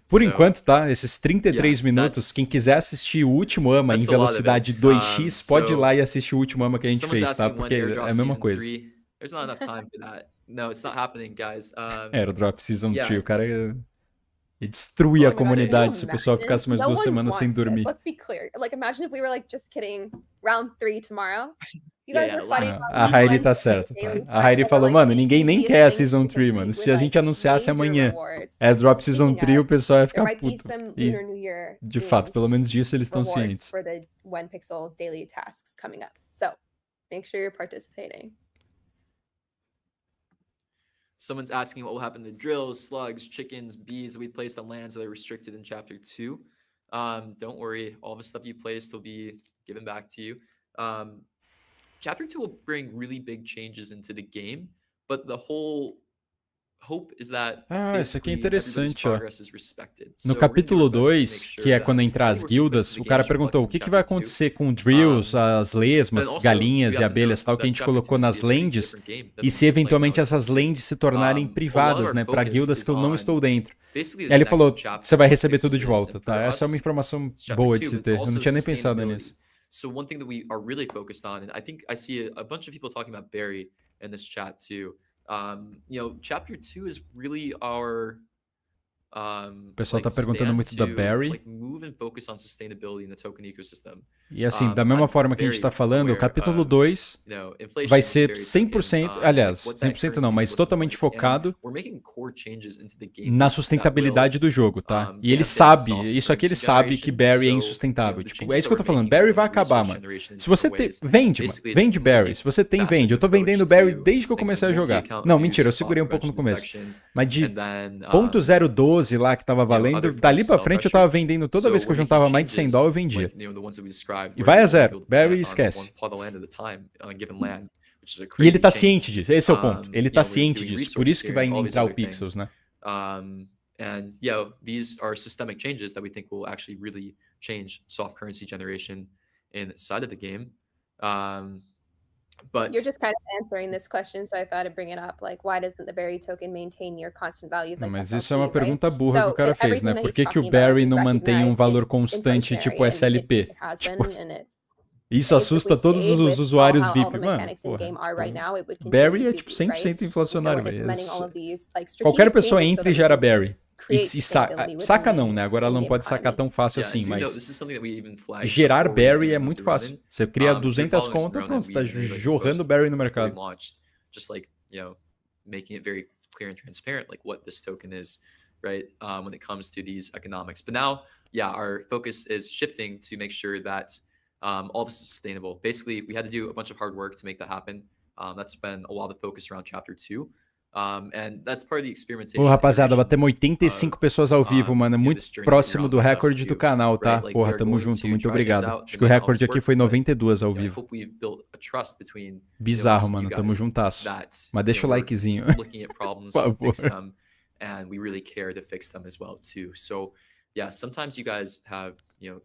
por enquanto, tá? Esses 33 minutos, quem quiser assistir o Último Ama em velocidade 2x, pode ir lá e assistir o Último Ama que a gente fez, tá? Porque é a mesma coisa. There's not enough time for that. No, it's not happening, guys. Airdrop Season 3, o cara ia destruir a comunidade se o pessoal ficasse mais 2 semanas sem dormir. Let's be clear. Like, imagine if we were like just kidding. Round 3 tomorrow. You guys are fighting. A Rairi tá certa, tá? A Rairi falou, mano, ninguém nem quer a Season 3, mano. Se a gente anunciasse amanhã Airdrop Season 3, o pessoal ia ficar puto. E, de fato, pelo menos disso eles estão cientes. For the 1 pixel daily tasks coming up. So, make sure you're participating. Someone's asking what will happen to drills, slugs, chickens, bees that we placed on lands that are restricted in Chapter 2. Don't worry, all the stuff you placed will be given back to you. Chapter 2 will bring really big changes into the game, but the whole Isso aqui é interessante, ó. No capítulo 2, que é quando entrar as guildas, o cara perguntou o que vai acontecer com drills, as lesmas, galinhas e abelhas tal, que a gente colocou nas lands, e se eventualmente essas lands se tornarem privadas, né, para guildas que eu não estou dentro. E aí ele falou, você vai receber tudo de volta, tá? Essa é uma informação boa de se ter, eu não tinha nem pensado nisso. So one thing that we are really focused on, and I think I see a bunch of people talking about Barry in this chat too. Chapter 2 is really our O pessoal tá perguntando muito da Barry. E assim, da mesma forma que a gente tá falando, o capítulo 2 vai ser 100%, aliás, 100% não, mas totalmente focado na sustentabilidade do jogo, tá? E ele sabe, isso aqui ele sabe que Barry é insustentável. Tipo, é isso que eu tô falando, Barry vai acabar, mano. Se você tem, vende, mano, vende Barry. Se você tem, vende. Eu tô vendendo Barry desde que eu comecei a jogar. Não, mentira, eu segurei um pouco no começo. Mas de .012 lá que tava valendo, dali pra frente eu tava vendendo toda vez que eu juntava mais de $100 eu vendia. E vai a zero, Barry esquece. E ele tá ciente disso, esse é o ponto. Ele tá ciente disso, por isso que vai entrar o Pixels, né? And these are systemic changes that we think will actually really change soft currency generation inside of the game. But you're just kind of answering this question, so I thought I'd bring it up. Like, why doesn't the Barry token maintain near constant values? Like mas isso é uma pergunta burra que o cara fez, né? Por que o Barry não mantém um valor constante tipo SLP? Tipo, isso assusta todos os usuários VIP. Mano, Barry é tipo 100% inflacionário, velho. Qualquer pessoa entra e gera Barry. E saca não, né? Agora ela não pode sacar tão fácil assim, mas gerar Barry é muito fácil. Você cria 200 contas, pronto, você tá jorrando Barry no mercado. Just like, making it very clear and transparent, like what this token is, right? When it comes to these economics. But now, our focus is shifting to make sure that all this is sustainable. Basically, we had to do a bunch of hard work to make that happen. That's been a lot of focus around Chapter 2. And that's part of the experimentation. Pô, rapaziada, batemos 85 pessoas ao vivo, mano. É muito próximo do recorde do canal, tá? Porra, tamo junto, muito obrigado. Acho que o recorde aqui foi 92 ao vivo. Bizarro, mano, tamo juntasso. Mas deixa o likezinho. Por favor. And we really care to fix them as well too. So sometimes you guys have,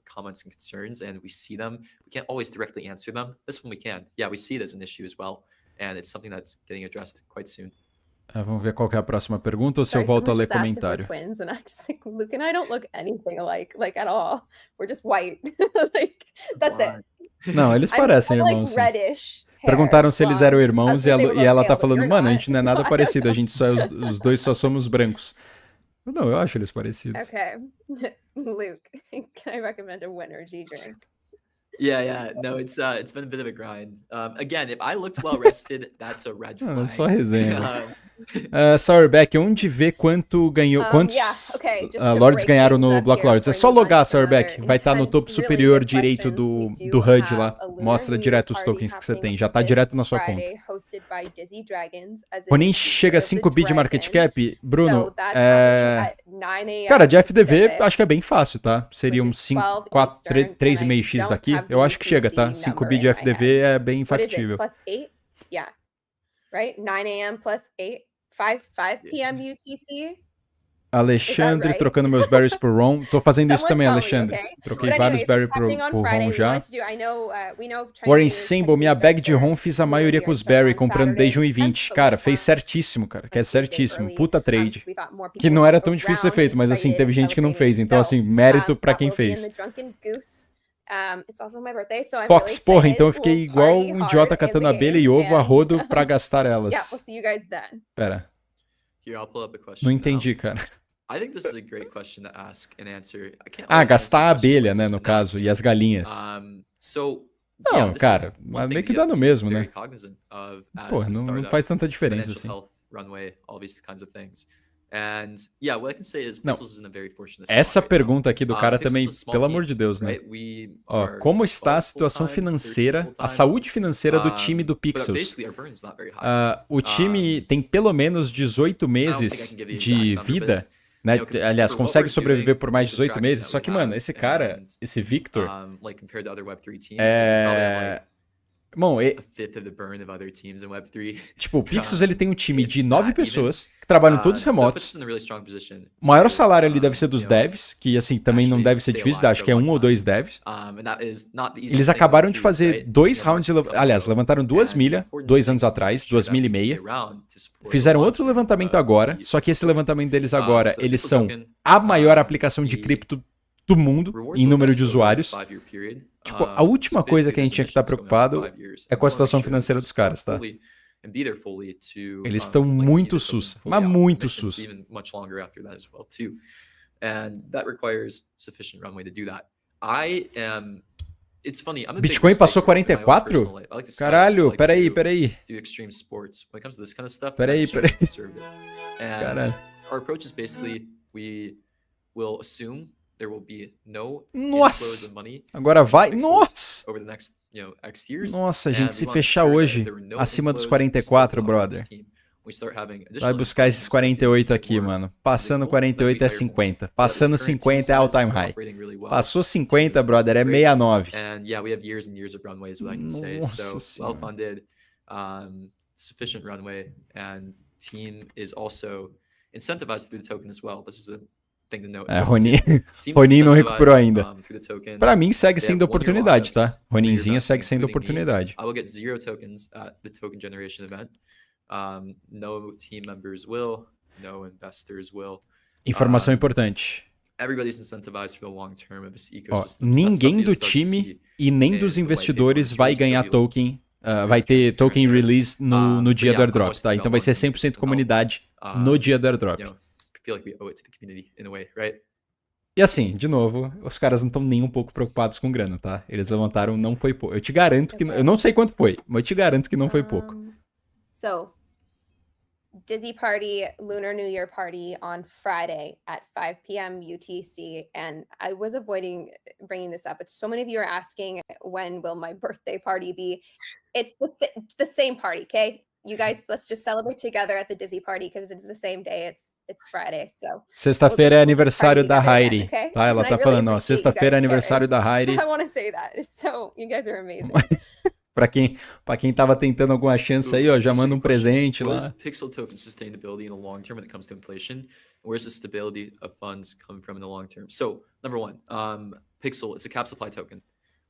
comments and concerns and we see them. We can't always directly answer them. This one we can. We see it as an issue as well. And it's something that's getting addressed quite soon. Vamos ver qual que é a próxima pergunta ou se eu volto a ler comentário. Luke and I don't look anything alike, like at all. We're just white. Like, that's it. Não, eles parecem irmãos. Perguntaram se eles eram irmãos e ela tá falando, mano, a gente não é nada parecido, a gente só é os dois só somos brancos. Não, eu acho eles parecidos. Okay. Luke, can I recommend a Winnergy drink? No, it's been a bit of a grind. Again, if I looked well rested, that's a red flag. Só resenha. Sourback, onde vê quanto ganhou, quantos Lords ganharam no Block Lords? É só logar, Sourback. Vai estar no topo superior direito do HUD lá. Mostra direto os tokens que você tem. Já tá direto na sua conta. Ronin chega a 5 bi de market cap? Bruno, cara, de FDV acho que é bem fácil, tá? Seria uns 3,5x daqui. Eu acho que chega, tá? 5 bi de FDV é bem factível. Right? 9 a.m. plus 5 p.m. UTC. Alexandre trocando meus berries por RON. Tô fazendo isso também, Alexandre. Troquei vários berries por RON já. Warren Symbol, minha bag de RON fiz a maioria com os berries, comprando desde 1,20. Cara, fez certíssimo, cara. Que é certíssimo. Puta trade. Que não era tão difícil ser feito, mas assim, teve gente que não fez. Então, assim, mérito pra quem fez. Fox, porra, então eu fiquei igual um idiota catando abelha e ovo a rodo pra gastar elas. Pera. Não entendi, cara. Gastar a abelha, né, no caso, e as galinhas. Não, cara, mas meio que dá no mesmo, né? Porra, não faz tanta diferença assim. Não, essa pergunta aqui do cara também, pelo amor de Deus, né? Como está a situação financeira, a saúde financeira do time do Pixels? O time tem pelo menos 18 meses de vida, né? Aliás, consegue sobreviver por mais de 18 meses. Só que, mano, esse cara, esse Victor, Irmão, a fifth of the burn of other teams in Web3. tipo, o Pixels ele tem um time de If 9 that even. pessoas, que trabalham todos So it puts remotos. us in a really strong position O maior to, salário ali deve ser dos you know, devs, que assim, também não actually deve ser stay difícil, alive acho for que é a um long ou dois time. devs. And that is not the easiest Eles thing in acabaram de Web3, fazer right? 2 You know, rounds de... markets come and Aliás, go. levantaram 2 And the milhas, important 2 thing anos is to atrás, make sure 2 that milha e we stay meia. around to support the Fizeram outro long-term, levantamento agora, the só que esse ecosystem. levantamento deles agora, So the eles Pixel são token, a maior aplicação de the cripto do mundo, rewards em will número de vest over a usuários. 5-year period. Tipo, a última So coisa basically que a gente there's tinha que estar emissions going on for preocupado 5 years. é And com a we wanna make situação sure that we financeira dos support caras, tá? fully and be there fully to Eles estão like see muito the token sus, fully mas out, muito make sense sus. even much longer after that as well too. And that requires sufficient runway to do that. It's funny, I'm a big Bitcoin risk passou taker in my own 44? personal life. I like to skydive. I Caralho, like peraí, to peraí. do extreme sports. When it comes to this kind of stuff, Peraí, I'm extremely peraí. conservative. And Caralho. our approach is basically we will assume there will be no Nossa! inflows of money Agora vai. pixels Nossa! over the next, X years. Nossa, gente, And se we wanna make fechar sure that hoje if there were no acima dos inflows, we start 44, building our brother. next team. We start having Vai additional buscar inflows, esses we start getting 48 aqui, more mano. Passando predictable, then we 48 é hire more. 50. But Passando this current team 50 é all size, time we're high. operating really well. Passou Team is 50, brother, é great. 69. And yeah, we have years and years of runway is what I can say. Nossa So senhora. well-funded, sufficient runway, and team is also incentivized through the token as well. This is a thing to note. É, So Ronin, team is Ronin não recuperou incentivized, ainda. through the token. Pra mim segue They sendo have 1-year oportunidade, lockups tá? for your Roninzinha investing, segue sendo including me. oportunidade. I will get 0 tokens at the token generation event. No team members will. No investors will. Informação importante. Everybody's incentivized for the long term of this Ó, ecosystem. So that's ninguém something do to start to time see e nem in dos the white paper investidores once vai released. ganhar There'll be token. very Vai ter transparent token there. release no But dia yeah, do I'm airdrop, always tá? thinking Então about vai ser long term 100% just to help, comunidade no dia do airdrop. you know, feel like we owe it to the community in a way, right? E assim, de novo, os caras não estão nem um pouco preocupados com grana, tá? Eles levantaram, não foi pouco. Eu te garanto que... Eu não sei quanto foi, mas eu te garanto que não foi pouco. So, Dizzy Party, Lunar New Year Party on Friday at 5 p.m. UTC. And I was avoiding bringing this up, but so many of you are asking, when will my birthday party be? It's the same party, okay? You guys, let's just celebrate together at the Dizzy Party because it's the same day. It's Friday, so. Sexta-feira é we'll just aniversário party da together Heidi, again, okay? tá? Ela And I tá really falando, ó, appreciate you sexta-feira é guys aniversário da caring. Heidi. I want to say that. So, you guys are amazing. Pra quem tava tentando alguma chance aí, ó, já manda um Interesting question. presente What lá. is pixel token sustainability in the long term when it comes to inflation? Where's the stability of funds coming from in the long term? So, number one, Pixel is a cap supply token.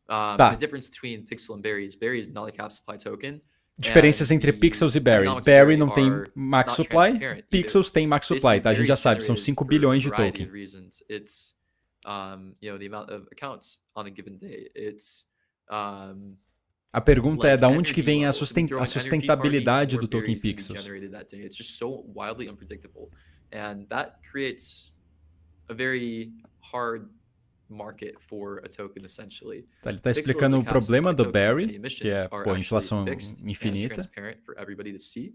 Tá. The difference between Pixel and Berry is not a cap supply token. Diferenças and entre the Pixels e Berry. economics of Berry não are tem not max supply, transparent either. Pixels tem max supply, Basically, tá? A gente já Berry's sabe, são generated 5 for bilhões de a variety token. of reasons. It's the amount of accounts on a given day. It's A pergunta é like da onde que energy vem a, load. We throw an energy sustentabilidade party, do more token berries can be Pixels. generated that day. It's just so wildly unpredictable, and that creates a very hard market for a token essentially. Tá, ele tá Pixel is explicando a o cap problema supply do token, and Berry, the que emissions é, are pô, actually inflação fixed and infinita. transparent for everybody to see.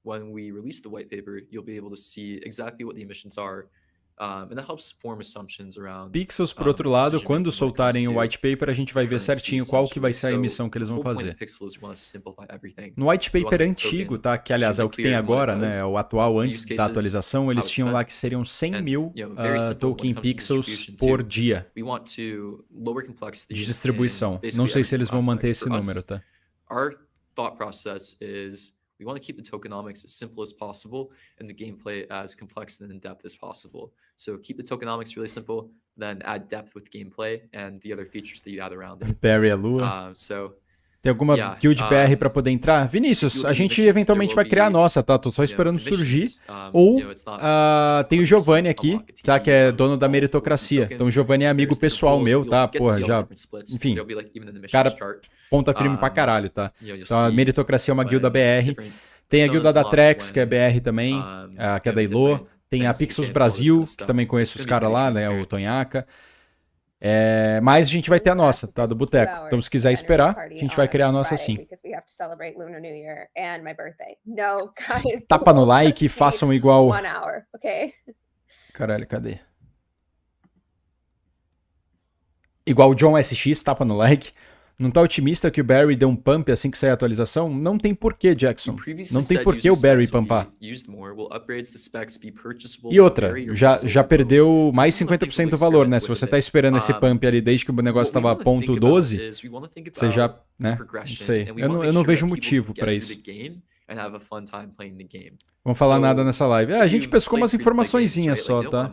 When we release the white paper, you'll be able to see exactly what the emissions are, and that helps form assumptions around Pixels, por outro lado, decision quando making when it soltarem comes o to white paper, a gente vai ver currency, certinho qual que vai ser a essentially. emissão que eles So vão the whole point fazer. of Pixel is we want to simplify everything. No white We want paper the antigo, token tá? Que aliás é o extremely que tem clear in what agora, it né? does, É o atual use antes da cases, atualização, how eles it's tinham lá spent, que seriam 100 and, mil very simple when token it comes to pixels distribution por too. dia We want to lower complexity de in distribuição. Não basically sei every se eles single vão manter aspect. esse For us, número, tá? our thought process is we want to keep the tokenomics as simple as possible and the gameplay as complex and in depth as possible. So keep the tokenomics really simple, then add depth with gameplay and the other features that you add around it. Berry é lua. So Tem alguma yeah, guild BR pra poder entrar? Vinícius, a gente eventualmente vai criar a nossa, tá? Tô só esperando surgir. Ou tem o Giovanni aqui, tá? Que é dono da meritocracia. Então o Giovanni é amigo pessoal meu, tá? Porra, já... Enfim, cara ponta firme pra caralho, tá? Então a meritocracia é uma guilda BR. Tem a guilda da Trex, que é BR também, que é da Ilo. Tem a Pixels Brasil, que também conhece os caras lá, né? O Tonhaca. Mas a gente vai ter a nossa, tá? Do Boteco. Então, se quiser esperar, a gente vai criar a nossa sim. Tapa no like, façam igual... Caralho, cadê? Igual o John SX, tapa no like. Não tá otimista que o Barry deu um pump assim que sair a atualização? Não tem porquê, Jackson. Não tem porquê o Barry pumpar. E outra, já perdeu mais 50% do valor, né? Se você tá esperando esse pump ali desde que o negócio tava a ponto 12, você já, né? Não sei. Eu não vejo motivo pra isso. Vamos falar nada nessa live. A gente pescou umas informaçõezinhas só, tá?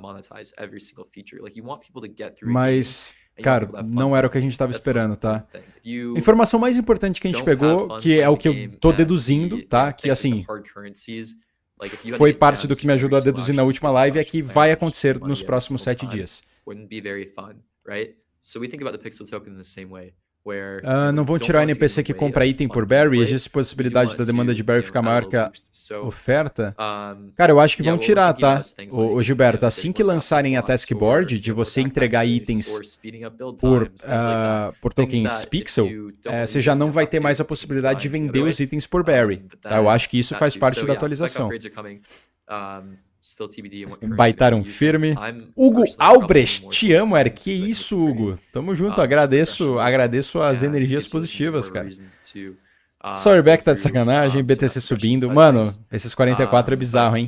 Mas... cara, não era o que a gente estava esperando, tá? A informação mais importante que a gente pegou, que é o que eu tô deduzindo, tá? Que assim, foi parte do que me ajudou a deduzir na última live, é que vai acontecer nos próximos 7 dias. Não vão tirar o NPC que compra item por Barry? Existe possibilidade da demanda de Barry ficar maior que a oferta? Cara, eu acho que vão tirar, tá? Ô Gilberto, assim que lançarem a task board de você entregar itens por tokens pixel, você já não vai ter mais a possibilidade de vender os itens por Barry, tá? Eu acho que isso faz parte da atualização. Baitaram firme. Hugo Albrecht, te amo, Eric. Que isso, Hugo? Tamo junto, agradeço as energias positivas, cara. Sourback tá de sacanagem, BTC subindo. Mano, esses 44 é bizarro, hein?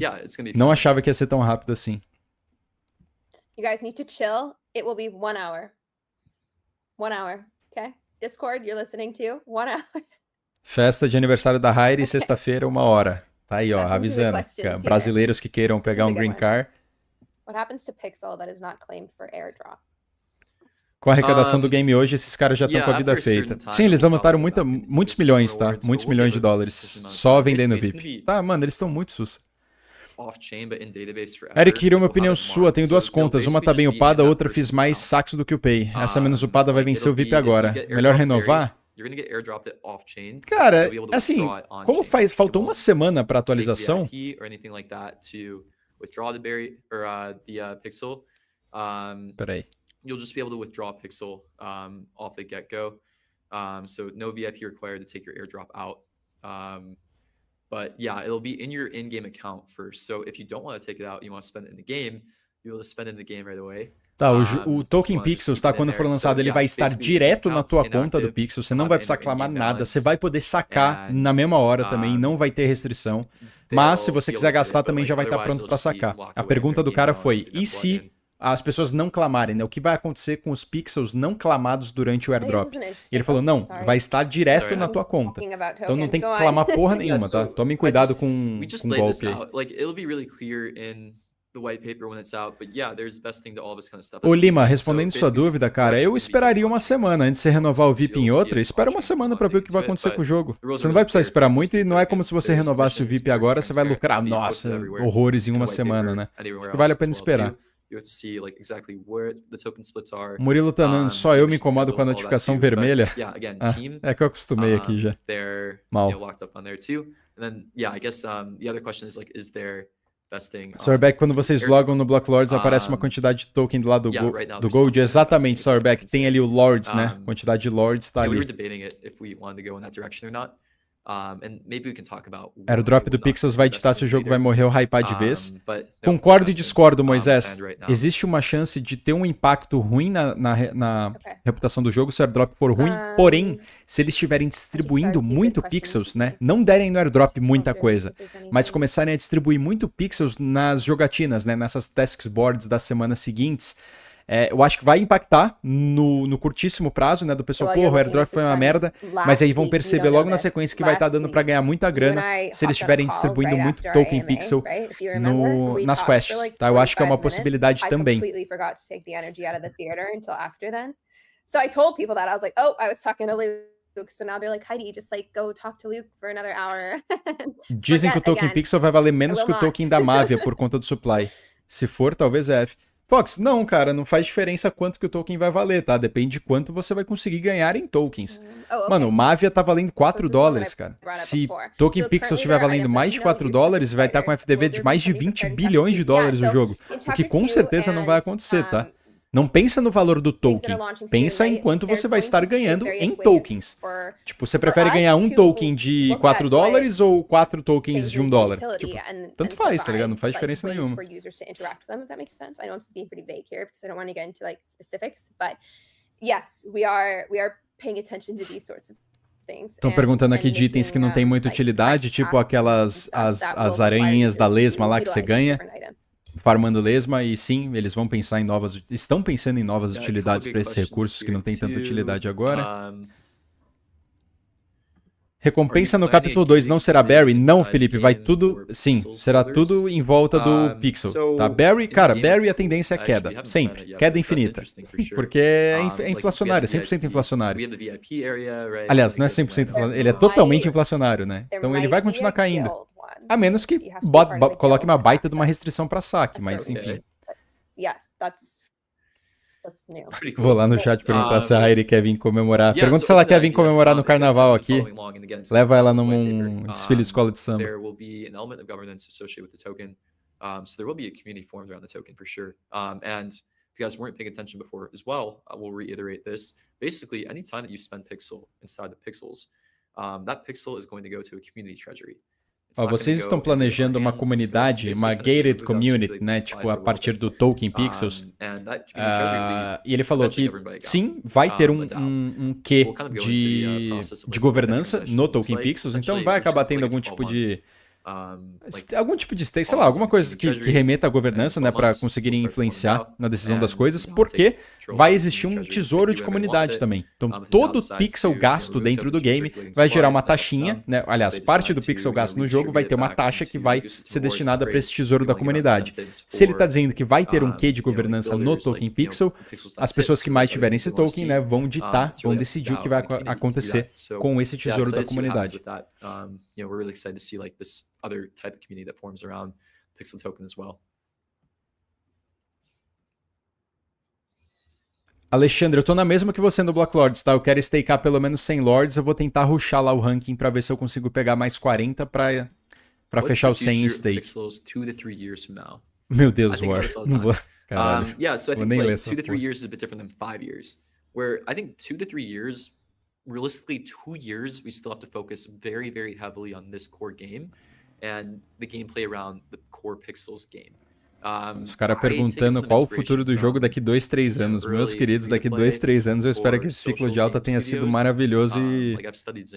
Não achava que ia ser tão rápido assim. You guys need to chill. It will be 1 hour. 1 hour, okay? Discord, you're listening to 1 hour. Festa de aniversário da Hairi, sexta-feira, 1 hora. Tá aí, ó, avisando. Brasileiros que queiram pegar um green card. What happens to Pixel that is not claimed for Airdrop? Com a arrecadação do game hoje, esses caras já estão com a vida feita. Sim, eles levantaram muitos milhões, tá? Muitos milhões de dólares. Só vendendo VIP. Tá, mano, eles estão muito sus. Eric, queria uma opinião sua. Tenho 2 contas. Uma tá bem upada, a outra fiz mais saques do que o Pay. Essa menos upada vai vencer o VIP agora. Melhor renovar? Cara, assim, como faltou 1 semana para atualização, peraí. You'll just be able to withdraw Pixel off the get-go. So no VIP required to take your airdrop out. But yeah, it'll be in your in-game account first. So if you don't want to take it out, you want to spend it in the game, you'll just spend it in the game right away. Tá, o token Pixels, tá? Quando for lançado, ele vai estar direto na tua conta do Pixel. Você não vai precisar clamar nada. Você vai poder sacar na mesma hora também. Não vai ter restrição. Mas se você quiser gastar, também já vai estar pronto para sacar. A pergunta do cara foi, e se as pessoas não clamarem, né? O que vai acontecer com os Pixels não clamados durante o airdrop? E ele falou, não, vai estar direto na tua conta. Então não tem que clamar porra nenhuma, tá? Tomem cuidado com golpe aí. Ô Lima, respondendo sua dúvida, cara, eu esperaria 1 semana antes de você renovar o VIP em outra. Espera 1 semana pra ver o que vai acontecer com o jogo. Você não vai precisar esperar muito e não é como se você renovasse o VIP agora, você vai lucrar, nossa, horrores em 1 semana, né? Acho que vale a pena esperar. Murilo Tanan, só eu me incomodo com a notificação vermelha. É que eu acostumei aqui já. Mal. Sourback, quando vocês logam no Block Lords, aparece uma quantidade de token do lado do Gold. Exatamente, Sourback. Tem ali o Lords, né? Quantidade de Lords tá ali. Airdrop do Pixels vai ditar se o jogo vai morrer ou hypar de vez. Concordo e discordo, Moisés. Existe uma chance de ter um impacto ruim na reputação do jogo se o airdrop for ruim. Porém, se eles estiverem distribuindo muito Pixels, né? Não derem no airdrop muita coisa, mas começarem a distribuir muito Pixels nas jogatinas, né? Nessas task boards das semanas seguintes. Eu acho que vai impactar no curtíssimo prazo, né? Do pessoal, porra, o airdrop foi uma merda, mas aí vão perceber logo na sequência que vai estar dando pra ganhar muita grana se eles estiverem distribuindo muito token pixel nas quests, tá? Eu acho que é uma possibilidade também. So I told people that. I was like, oh, I was talking to Luke. So now they're like, Heidi, just like go talk to Luke for another hour. Dizem que o token pixel vai valer menos que o token da Mavia por conta do supply. Se for, talvez F. Fox, não, cara, não faz diferença quanto que o token vai valer, tá? Depende de quanto você vai conseguir ganhar em tokens. Mano, o Mavia tá valendo 4 dólares, cara. Se token pixel estiver valendo mais de 4 dólares, vai estar com FDV de mais de 20 bilhões de dólares o jogo. O que com certeza não vai acontecer, tá? Não pensa no valor do token, pensa em quanto você vai estar ganhando em tokens. Tipo, você prefere ganhar um token de 4 dólares ou 4 tokens de 1 dólar? Tipo, tanto faz, tá ligado? Não faz diferença nenhuma. Yes, we are paying attention to these sorts of things. Estão perguntando aqui de itens que não tem muita utilidade, tipo aquelas as aranhinhas da lesma lá que você ganha, farmando lesma, e sim, eles vão pensar em novas, estão pensando em novas utilidades para esses recursos que não tem tanta utilidade agora. Recompensa no capítulo 2 não será Barry? Não, Felipe, vai tudo... Sim, será tudo em volta do Pixel, tá? Barry, cara, Barry a tendência é queda, sempre, queda infinita, porque é inflacionário, é 100% inflacionário. Aliás, não é 100% inflacionário, ele é totalmente inflacionário, né? Então ele vai continuar caindo, a menos que coloque uma baita de uma restrição para saque, mas enfim. Vou lá no chat perguntar se a Heidi quer vir comemorar. Pergunta se ela quer vir comemorar no carnaval aqui. Leva ela num desfile de escola de samba. There will be an element of governance associated with the token. So there will be a community formed around the token for sure. And if you guys weren't paying attention before as well, I will reiterate this. Basically, anytime that you spend pixel inside the pixels, that pixel is going to go to a community treasury. Ó, vocês estão planejando uma comunidade, uma gated community, né? Tipo, a partir do token Pixels. E ele falou que sim, vai ter um quê de governança no token Pixels, então vai acabar tendo algum tipo de stake, sei lá, alguma coisa que remeta à governança, né, para conseguirem influenciar na decisão das coisas, porque vai existir um tesouro de comunidade também. Então, todo pixel gasto dentro do game vai gerar uma taxinha, né? Aliás, parte do pixel gasto no jogo vai ter uma taxa que vai ser destinada para esse tesouro da comunidade. Se ele está dizendo que vai ter um quê de governança no token pixel, as pessoas que mais tiverem esse token, né, vão decidir o que vai acontecer com esse tesouro da comunidade. Other type of community that forms around Pixel token as well. Alexandre, eu tô na mesma que você no Block Lords, tá? Eu quero stakear pelo menos 100 Lords, eu vou tentar rushar lá o ranking pra ver se eu consigo pegar mais 40 pra fechar o 100 em stake. Meu Deus, War. Não vou... Caralho. So I think like 2 to 3 years is a bit different than 5 years. Where I think 2 to 3 years, realistically 2 years, we still have to focus very, very heavily on this core game. And the gameplay around the core Pixels game. Os caras perguntando qual o futuro do jogo daqui 2, 3 anos. Meus queridos, daqui 2, 3 anos eu espero que esse ciclo de alta tenha sido maravilhoso e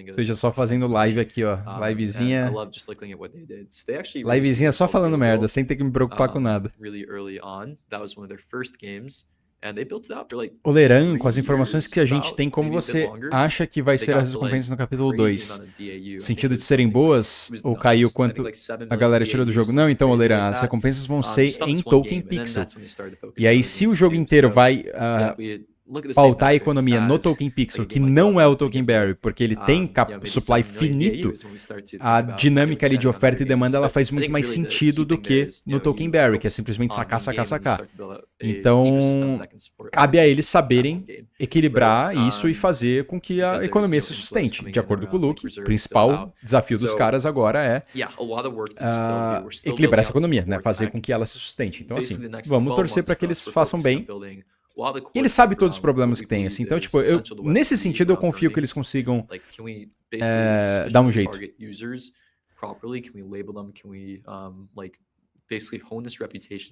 esteja só fazendo live aqui, ó. Livezinha. Livezinha só falando merda, sem ter que me preocupar com nada. Oleran, com as informações que a gente tem, como você acha que vai ser as recompensas no capítulo 2? Sentido de serem boas? Ou caiu quanto a galera tirou do jogo? Não, então, Oleran, as recompensas vão ser em token pixel. E aí, se o jogo inteiro vai pautar a economia no token pixel, que não é o token Barry, porque ele tem supply finito, a dinâmica ali de oferta e demanda ela faz muito mais sentido do que no token Barry, que é simplesmente sacar, sacar, sacar. Então, cabe a eles saberem equilibrar isso e fazer com que a economia se sustente. De acordo com o Luke, o principal desafio dos caras agora é equilibrar essa economia, né? Fazer com que ela se sustente. Então, assim, vamos torcer para que eles façam bem. E ele sabe todos os problemas que tem, assim. Então, tipo, nesse sentido, eu confio que eles consigam dar um jeito.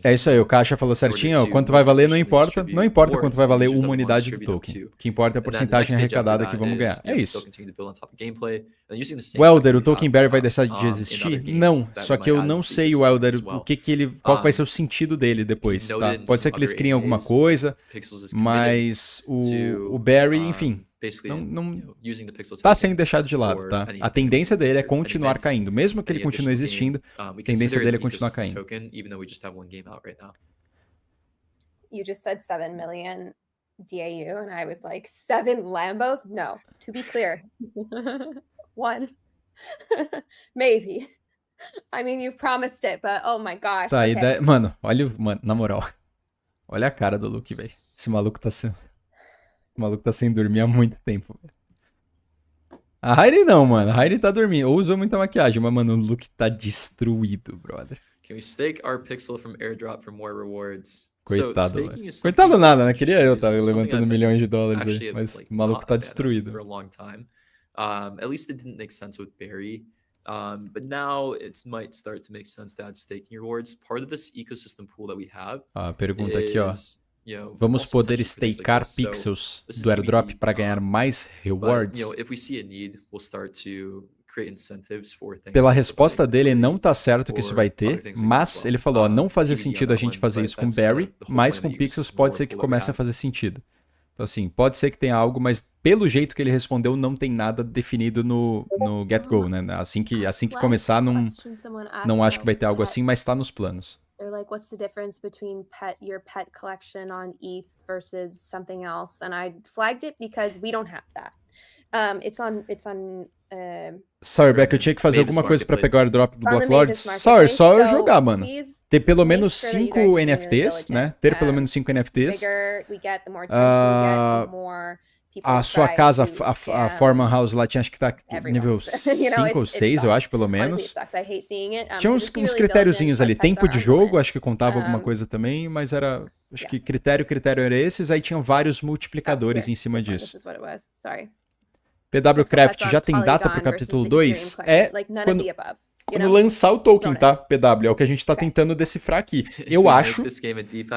É isso aí, o Caixa falou certinho, ó, quanto vai valer não importa. Não importa quanto vai valer uma unidade do token. O que importa é a porcentagem arrecadada que vamos ganhar. É isso. O Elder, o token Barry vai deixar de existir? Não, só que eu não sei o Elder, qual vai ser o sentido dele depois, tá? Pode ser que eles criem alguma coisa, mas o Barry, enfim, não tá sendo deixado de lado, tá? A tendência dele é continuar caindo. Mesmo que ele continue existindo, a tendência dele é continuar caindo. You just said 7 million DAU and I was like, 7 Lambos? No, to be clear. 1. Maybe. I mean, you've promised it, but oh my gosh. Tá, okay. Mano, na moral. Olha a cara do Luke, velho. Esse maluco tá sem dormir há muito tempo. A Heidi não, mano. A Heidi tá dormindo. Ou usou muita maquiagem, mas, mano, o Luke tá destruído, brother. Can we stake our pixel from Airdrop for more rewards? Coitado, velho. Coitado nada, né? Queria eu estar levantando milhões de dólares aí, mas o maluco tá destruído. At least it didn't make sense with Barry. But now it might start to make sense to add staking rewards. Part of this ecosystem pool that we have. Pergunta aqui, ó. Vamos also poder potentially for things like stakear this. So pixels this is do airdrop TBD, para ganhar mais but rewards? if we see a need, we'll start to create incentives for things Pela like resposta providing dele, não liquidity tá certo que isso vai or other ter, things like that as mas well. ele falou, ó, não fazia TBD on sentido a that gente one, fazer but isso com that's kinda Barry, the whole mas point com that you pixels use pode more ser que below what we comece a have. fazer sentido. Então assim, pode ser que tenha algo, mas pelo jeito que ele respondeu, não tem nada definido no get-go, né? Assim que começar, não acho que vai ter algo assim, mas tá nos planos. They're like, what's the difference between your pet collection on ETH versus something else? And I flagged it because we don't have that. Sorry, Beck, eu tinha que fazer Mavis alguma coisa pra Marketplace. pegar o airdrop do On the Block Lords. Mavis Sorry, Marketplace, só eu so jogar, mano. please Ter pelo make menos sure that you 5 guys are being really NFTs, né? diligent. Ter pelo menos 5 NFTs. bigger we get, the more attention we get, the more people A sua try casa, to a scam Foreman House lá tinha, acho que tá everyone. nível You know, 5 ou it 6, eu sucks. acho, pelo Honestly, menos. it sucks. I hate seeing it. Tinha So uns just be really critériozinhos diligent. ali. Pets Tempo are de our jogo, limit. acho que contava alguma coisa também, mas era... Acho que critério era esses, aí tinham vários multiplicadores em cima disso. This is what it was. Sorry. PW Craft já tem data pro Polygon capítulo versus 2? the Ethereum É collection. Like, none of quando, the above. quando lançar o token, tá? PW, é o que a gente tá tentando decifrar aqui. Eu acho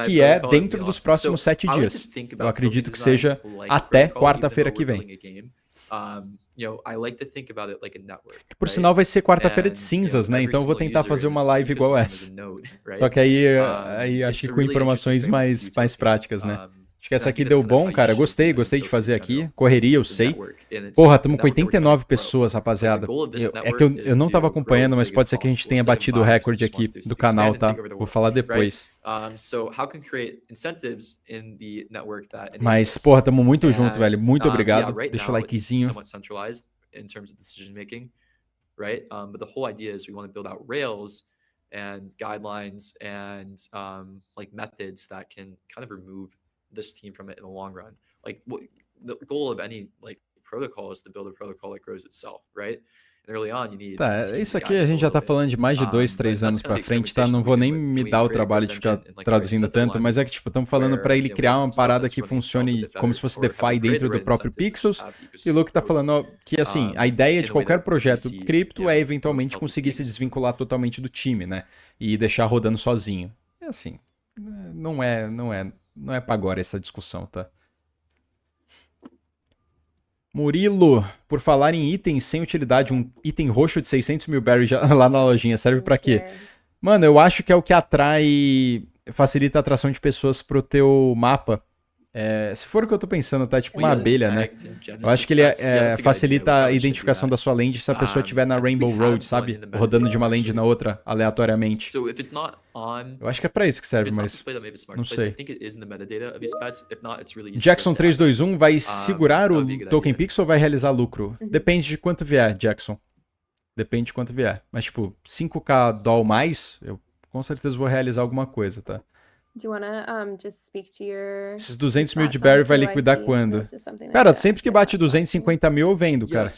que é dentro dos próximos 7 dias. Eu acredito que seja até quarta-feira que vem. Que por sinal vai ser quarta-feira de cinzas, né? Então eu vou tentar fazer uma live igual essa. Só que aí acho que com informações mais práticas, né? Acho que essa aqui deu bom, cara. Gostei de fazer aqui. Correria, eu sei. Porra, estamos com 89 pessoas, rapaziada. É que eu não tava acompanhando, mas pode ser que a gente tenha batido o recorde aqui do canal, tá? Vou falar depois. Mas, porra, tamo muito junto, velho. Muito obrigado. Deixa o likezinho. And guidelines and methods that can kind of remove this team from it in the long run. Like the goal of any protocol is to build a protocol that grows itself, right? And early on you need isso aqui a gente já tá falando de mais de 2, 3 anos pra frente, tá? Não vou nem me dar o trabalho de ficar traduzindo tanto, mas é que tipo, estamos falando pra ele criar uma parada que funcione como se fosse DeFi dentro do próprio Pixels. E o Luke tá falando que assim, a ideia de qualquer projeto cripto é eventualmente conseguir se desvincular totalmente do time, né? E deixar rodando sozinho. É assim, não é pra agora essa discussão, tá? Murilo, por falar em itens sem utilidade, um item roxo de 600 mil berries lá na lojinha, serve pra quê? Mano, eu acho que é o que facilita a atração de pessoas pro teu mapa. Se for o que eu tô pensando, tá? Tipo uma abelha, né? Eu acho que ele facilita a identificação da sua land se a pessoa estiver na Rainbow Road, sabe? Rodando de uma land na outra, aleatoriamente. Eu acho que é pra isso que serve, mas não sei. Jackson 321 vai segurar o token Pixel ou vai realizar lucro? Depende de quanto vier, Jackson. Depende de quanto vier. Mas tipo, 5k doll mais, eu com certeza vou realizar alguma coisa, tá? Do you wanna, just speak to your... Esses 200 mil de Barry vai liquidar quando? Cara, sempre que bate 250 mil eu vendo, cara.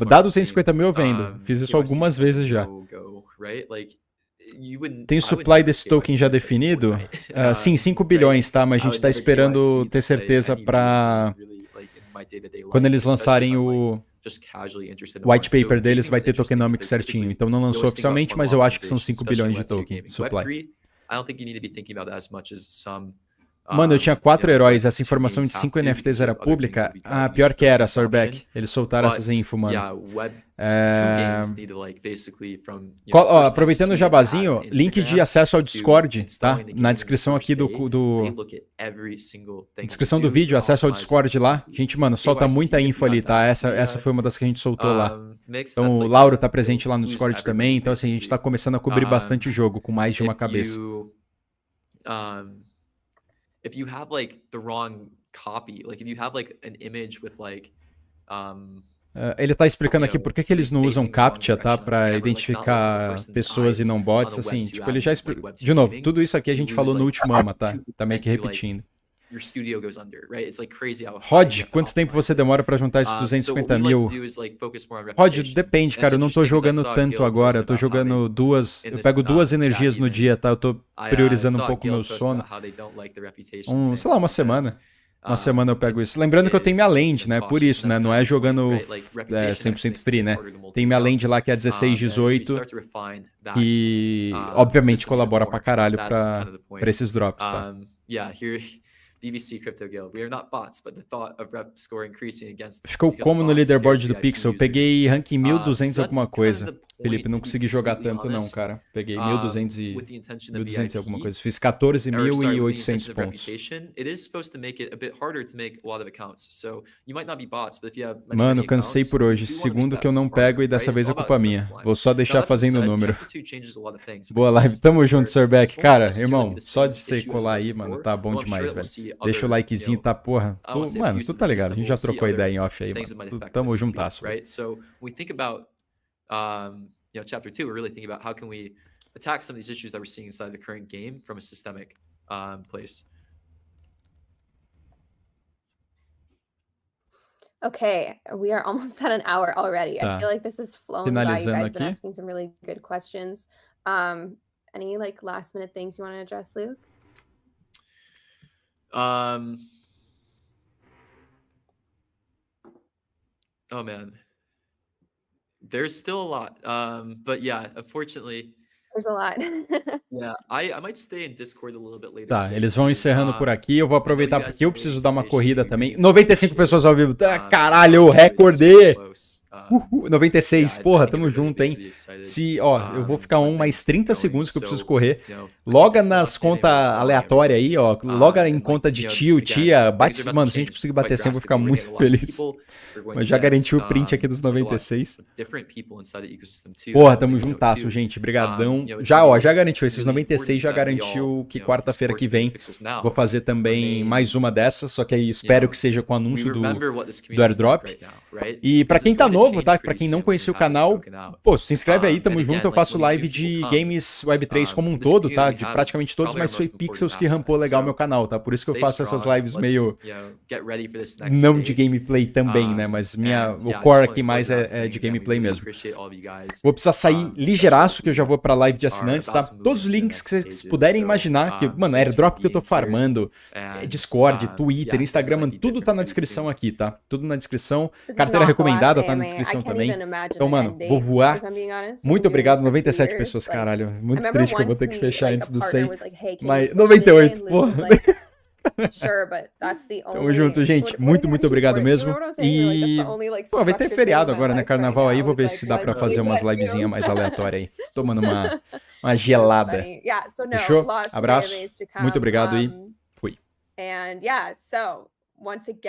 Dá 250 mil eu vendo. Fiz isso algumas vezes já. Tem o supply desse token já definido? Sim, 5 bilhões, tá? Mas a gente tá esperando ter certeza pra... Quando eles lançarem o white paper deles, vai ter tokenomics certinho. Então não lançou oficialmente, mas eu acho que são 5 bilhões de token supply. Mano, eu tinha 4 heróis, essa informação de 5 NFTs era pública? Ah, pior que era, Sorbeck. Eles soltaram essas info, mano. Aproveitando o jabazinho, link de acesso ao Discord, tá? Na descrição aqui descrição do vídeo, acesso ao Discord lá. Gente, mano, solta muita info ali, tá? Essa foi uma das que a gente soltou lá. Então o Lauro tá presente lá no Discord também. Então assim, a gente tá começando a cobrir bastante jogo, com mais de uma cabeça. If you have the wrong copy, if you have an image with ele tá explicando aqui por que eles não usam CAPTCHA, tá? Pra identificar pessoas e não bots, assim. Tipo, ele já explicou. De novo, tudo isso aqui a gente falou no último AMA, tá? Tá meio que repetindo. Rod, quanto tempo você demora pra juntar esses 250 mil? Rod, depende, cara. Eu não tô jogando tanto agora. Eu tô jogando eu pego 2 energias no dia, tá? Eu tô priorizando um pouco o meu sono. Sei lá, uma semana. Uma semana eu pego isso. Lembrando que eu tenho minha land, né? Por isso, né? Não é jogando 100% free, né? Tem minha land lá que é 16, 18. E, obviamente, colabora pra caralho pra esses drops, tá? Yeah, here, BBC Crypto Guild. We are not bots, but the thought of rep score increasing against. Ficou because como no bots leaderboard scarce do VIP Pixel. users. Peguei ranking So 1200 that's alguma kind of coisa. the point, Felipe, não to be consegui jogar completely tanto não, honest. cara. Peguei 1200 e... With the intention of 1200 e alguma VIP, coisa. Fiz or sorry, with the 14.800 intention of pontos. reputation, it is supposed to make it a bit harder to make a lot of accounts. So you might not be bots, but if you have many, Mano, many cansei accounts, por hoje. you do wanna make Segundo that que eu não harder, pego e dessa right? vez It's é all about culpa minha. incentive Vou só alignment. Now, deixar that being fazendo o said, número. Chapter 2 changes a lot of things. Boa We're live, just tamo steps junto, where Sorbeck. this won't Cara, necessarily irmão, be the só same de você issue as it colar was aí, mano, before, tá bom though I'm sure demais, that we'll velho. see Deixa o other, likezinho, tá, porra. I won't say Mano, abuse tu of tá the ligado, a system, gente but já we'll see trocou ideia em other off aí, things that mano. might affect Tamo this too, juntasso, velho. right? So when we think about chapter 2, we're really thinking about how can we attack some of these issues that we're seeing inside the current game from a systemic place. Okay, we are almost at an hour already. I Tá. feel like this has flown by. You Finalizando guys been aqui. asking some really good questions. Any like last minute things you want to address, Luke? Oh man, there's still a lot. But yeah, unfortunately, There's a lot. yeah, I might stay in Discord a little bit later Tá, today, eles vão because, encerrando por aqui. Eu vou I know you aproveitar guys porque eu have made preciso dar uma expectation, corrida we também. really 95 appreciate pessoas it. ao vivo. Tá, It's caralho, super recorde! close. Uhul, 96, Yeah, I porra, think tamo I'm really, junto, hein? really excited, Se, ó, eu vou ficar when mais things 30 keep going. segundos que eu preciso So, correr. you know, Loga thank you so nas much for being contas able to aleatórias aí, ó. Loga em and conta like, de you know, tio, again, tia. things Bate, are about mano, to se a gente change conseguir quite bater 100, eu vou ficar drastically. muito We're getting a lot of feliz. people, we're going Mas to já get, garanti o print aqui dos like, a lot 96. of different people inside the ecosystem too, Porra, so tamo we know juntasso, too. gente. Brigadão. You know, it's Já, ó, really, já garantiu. Esses really 96 já important that we garantiu all, que you know, quarta-feira support que vem Pixels now. vou fazer também Remain, mais uma dessas, só que aí espero que seja com o we anúncio remember what this do community is like Airdrop. right now, right? E pra Because quem it's tá going to novo, change tá? Pra pretty quem não soon when conhecia o we have this canal, broken out. pô, se inscreve aí, And tamo again, junto. Eu like faço when these live new people de come, games Web3 como um this todo, tá? community De we have is praticamente todos, probably our mas foi most important Pixels que asset. rampou legal So meu canal, tá? Por isso que eu stay faço essas strong. lives Let's, meio you know, get ready for this next não de stage. gameplay também, né? Mas And o yeah, I core just wanna aqui close mais it out é saying de that we gameplay really mesmo. appreciate all of you guys, Vou precisar sair especially ligeiraço, if que eu já you vou pra live de are assinantes, about tá? to move Todos os into the links next que vocês stages. puderem So, imaginar, que, mano, thanks for airdrop que eu tô being here. farmando, And Discord, Twitter, yeah, things Instagram, might mano, be tudo tá different na pretty descrição soon. aqui, tá? Tudo na descrição. This is Carteira not the last recomendada tá na AMA. I descrição can't também. even imagine Então, an mano, end vou date, voar. if I'm being honest. We've Muito been doing obrigado, this for 2 97 years. pessoas, Like, caralho. I Muito remember triste que eu vou once ter que we, fechar like, antes a do partner 100. was like, hey, can you Mas push it today? 98, And Luke porra. was like, sure, but that's the Tamo only. junto, gente. What Muito, did muito he- obrigado what- you mesmo. remember what I was saying? You're like, that's E, the only, like, pô, vai ter structured thing feriado in my agora, né? life right Carnaval now aí. Vou is, ver like, se dá pra one fazer day, umas but, you livezinhas know. mais aleatórias aí. Tomando uma That's gelada. funny. Yeah, so no, Fechou? lots of Abraço. AMAs to Muito come. obrigado e fui. And yeah, so once again.